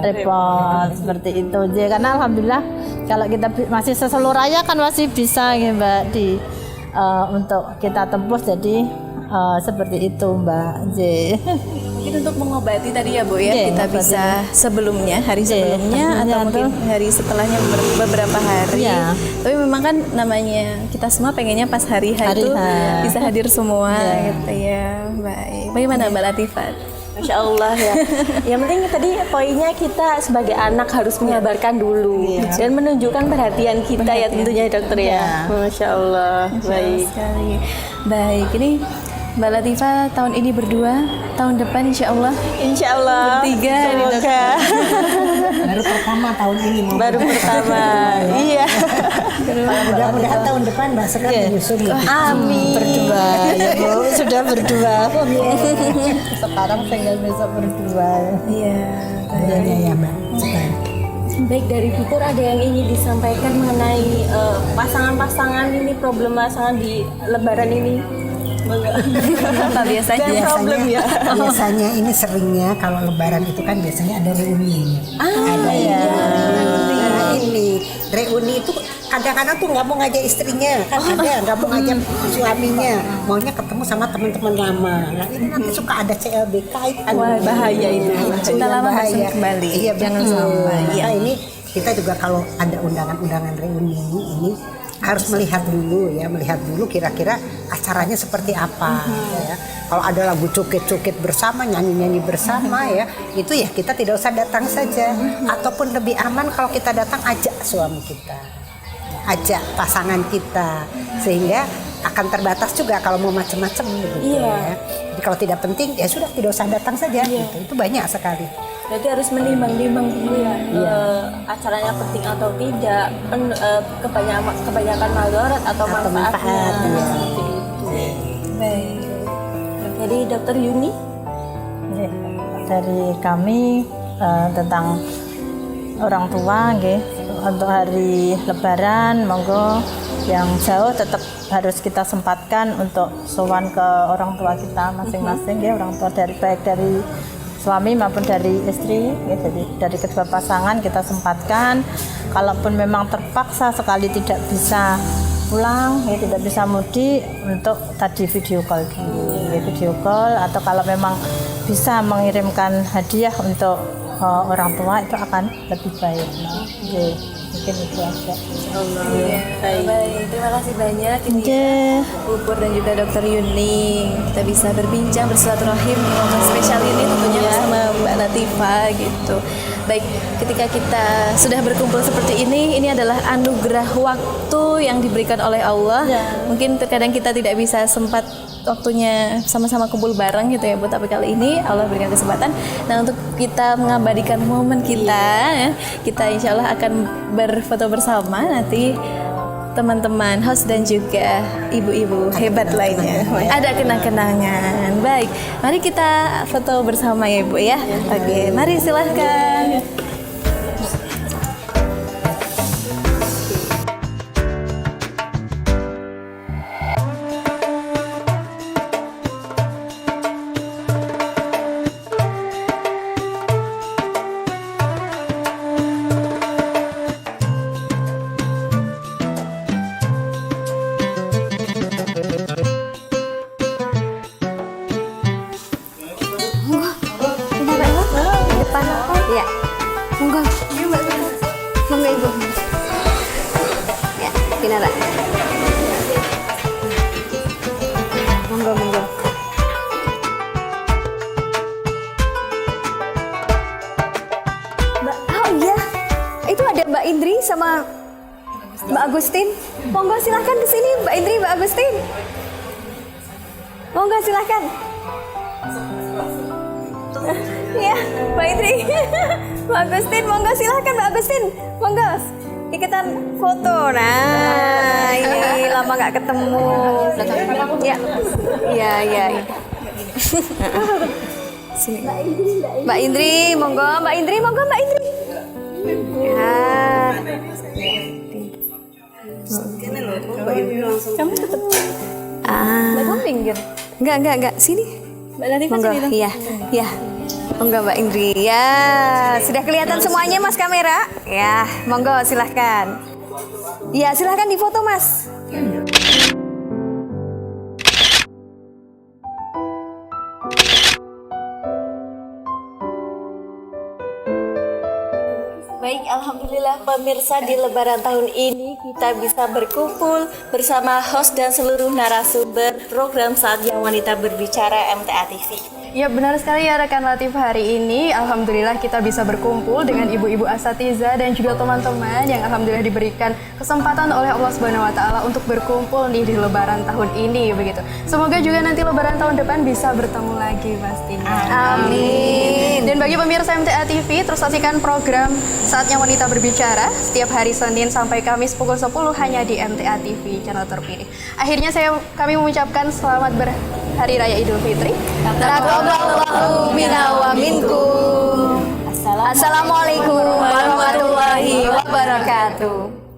repot seperti itu. Jadi karena alhamdulillah kalau kita masih seseluruh raya kan masih bisa Mbak untuk kita tembus, jadi seperti itu Mbak. Mungkin untuk mengobati tadi ya Bu ya, kita bisa sebelumnya, hari sebelumnya atau mungkin hari setelahnya beberapa hari. Tapi memang kan namanya kita semua pengennya pas hari itu bisa hadir semua gitu ya. Baik. Bagaimana Mbak Latifat? Masya Allah ya. Yang penting tadi poinnya kita sebagai anak harus menyabarkan dulu dan menunjukkan perhatian kita ya tentunya dokter ya. Masya Allah. Baik. Baik, ini Mbak Latifah tahun ini berdua, tahun depan insya Allah bertiga. Semoga. Baru pertama tahun ini. Baru pertama. Iya. Mudah-mudahan tahun depan Mbak Sekar menyusul. Amin. Berdua ya Bu, sudah berdua. Sekarang tinggal besok berdua. Iya. Ya Mbak Sekar. Baik, dari Bu Pur ada yang ingin disampaikan mengenai pasangan-pasangan ini, problem pasangan di Lebaran ini? Apa biasanya? Biasanya ini seringnya kalau Lebaran itu kan biasanya ada reuni. Ini reuni itu kadang-kadang tuh nggak mau ngajak istrinya, kan ada nggak mau ngajak suaminya, maunya ketemu sama teman-teman lama. Nah ini nanti suka ada CLBK itu. Bahaya itu. Cinta lama harus kembali. Iya, jangan sampai. Nah ini kita juga kalau ada undangan-undangan reuni ini harus melihat dulu kira-kira acaranya seperti apa ya. Kalau ada lagu cukit-cukit bersama, nyanyi-nyanyi bersama ya, itu ya kita tidak usah datang saja. Ataupun lebih aman kalau kita datang, ajak suami kita, ajak pasangan kita, sehingga akan terbatas juga kalau mau macam-macam gitu ya. Jadi kalau tidak penting ya sudah tidak usah datang saja gitu. Itu banyak sekali. Berarti harus menimbang-nimbang dulu ya, acaranya penting atau tidak, kebanyakan madarat atau manfaat. Baik. Jadi Dokter Yuni, dari kami tentang orang tua, untuk hari Lebaran, monggo yang jauh tetap harus kita sempatkan untuk sowan ke orang tua kita masing-masing, orang tua baik dari suami maupun dari istri, jadi dari kedua pasangan kita sempatkan. Kalaupun memang terpaksa sekali tidak bisa pulang, tidak bisa mudik, untuk tadi video call dulu. video call, atau kalau memang bisa mengirimkan hadiah untuk orang tua itu akan lebih baik. Nah, mungkin itu aja. Baik, terima kasih banyak ini Bu Pur dan juga Dokter Yuning. Kita bisa berbincang bersilaturahim di momen spesial ini tentunya bersama Mbak Latifah gitu. Baik, ketika kita sudah berkumpul seperti ini adalah anugerah waktu yang diberikan oleh Allah. Mungkin terkadang kita tidak bisa sempat waktunya sama-sama kumpul bareng gitu ya Bu, tapi kali ini Allah berikan kesempatan. Nah, untuk kita mengabadikan momen kita, kita insya Allah akan berfoto bersama nanti teman-teman host dan juga ibu-ibu hebat lainnya. Ada kenang-kenangan. Baik, mari kita foto bersama ya Bu ya. Oke, mari silahkan. Ya, monggo. Monggo Ibu. Ya, Kinara. Monggo, monggo. Oh iya, itu ada Mbak Indri sama Mbak Agustin. Monggo silahkan ke sini Mbak Indri, Mbak Agustin. Monggo silahkan. Ya, Mbak Indri, Mbak Agustin, monggo silahkan Mbak Agustin, monggo ikutan foto. Nah, ini lama nggak ketemu. Ya. Sini. Mbak Indri, monggo, Mbak Indri, monggo Mbak Indri. Ya. Kamu tetap. Kamu pinggir. Enggak. Sini. Mbak Latifah Monggo, sini dong. iya. Monggo Mbak Indri. Ya, sudah kelihatan semuanya Mas kamera? Ya, monggo silahkan. Ya, silahkan difoto Mas. Baik, alhamdulillah pemirsa, di Lebaran tahun ini kita bisa berkumpul bersama host dan seluruh narasumber program Saatnya Wanita Berbicara MTA TV. Ya benar sekali ya rekan Latifah, hari ini alhamdulillah kita bisa berkumpul dengan ibu-ibu asatidzah dan juga teman-teman yang alhamdulillah diberikan kesempatan oleh Allah Subhanahu wa taala untuk berkumpul nih di Lebaran tahun ini begitu. Semoga juga nanti Lebaran tahun depan bisa bertemu lagi pastinya. Amin. Dan bagi pemirsa MTA TV, terus saksikan program Saatnya Wanita Berbicara setiap hari Senin sampai Kamis pukul 10 hanya di MTA TV channel terpilih. Akhirnya kami mengucapkan selamat Hari Raya Idul Fitri. Taqabbalallahu minna wa minkum. Assalamualaikum warahmatullahi wabarakatuh.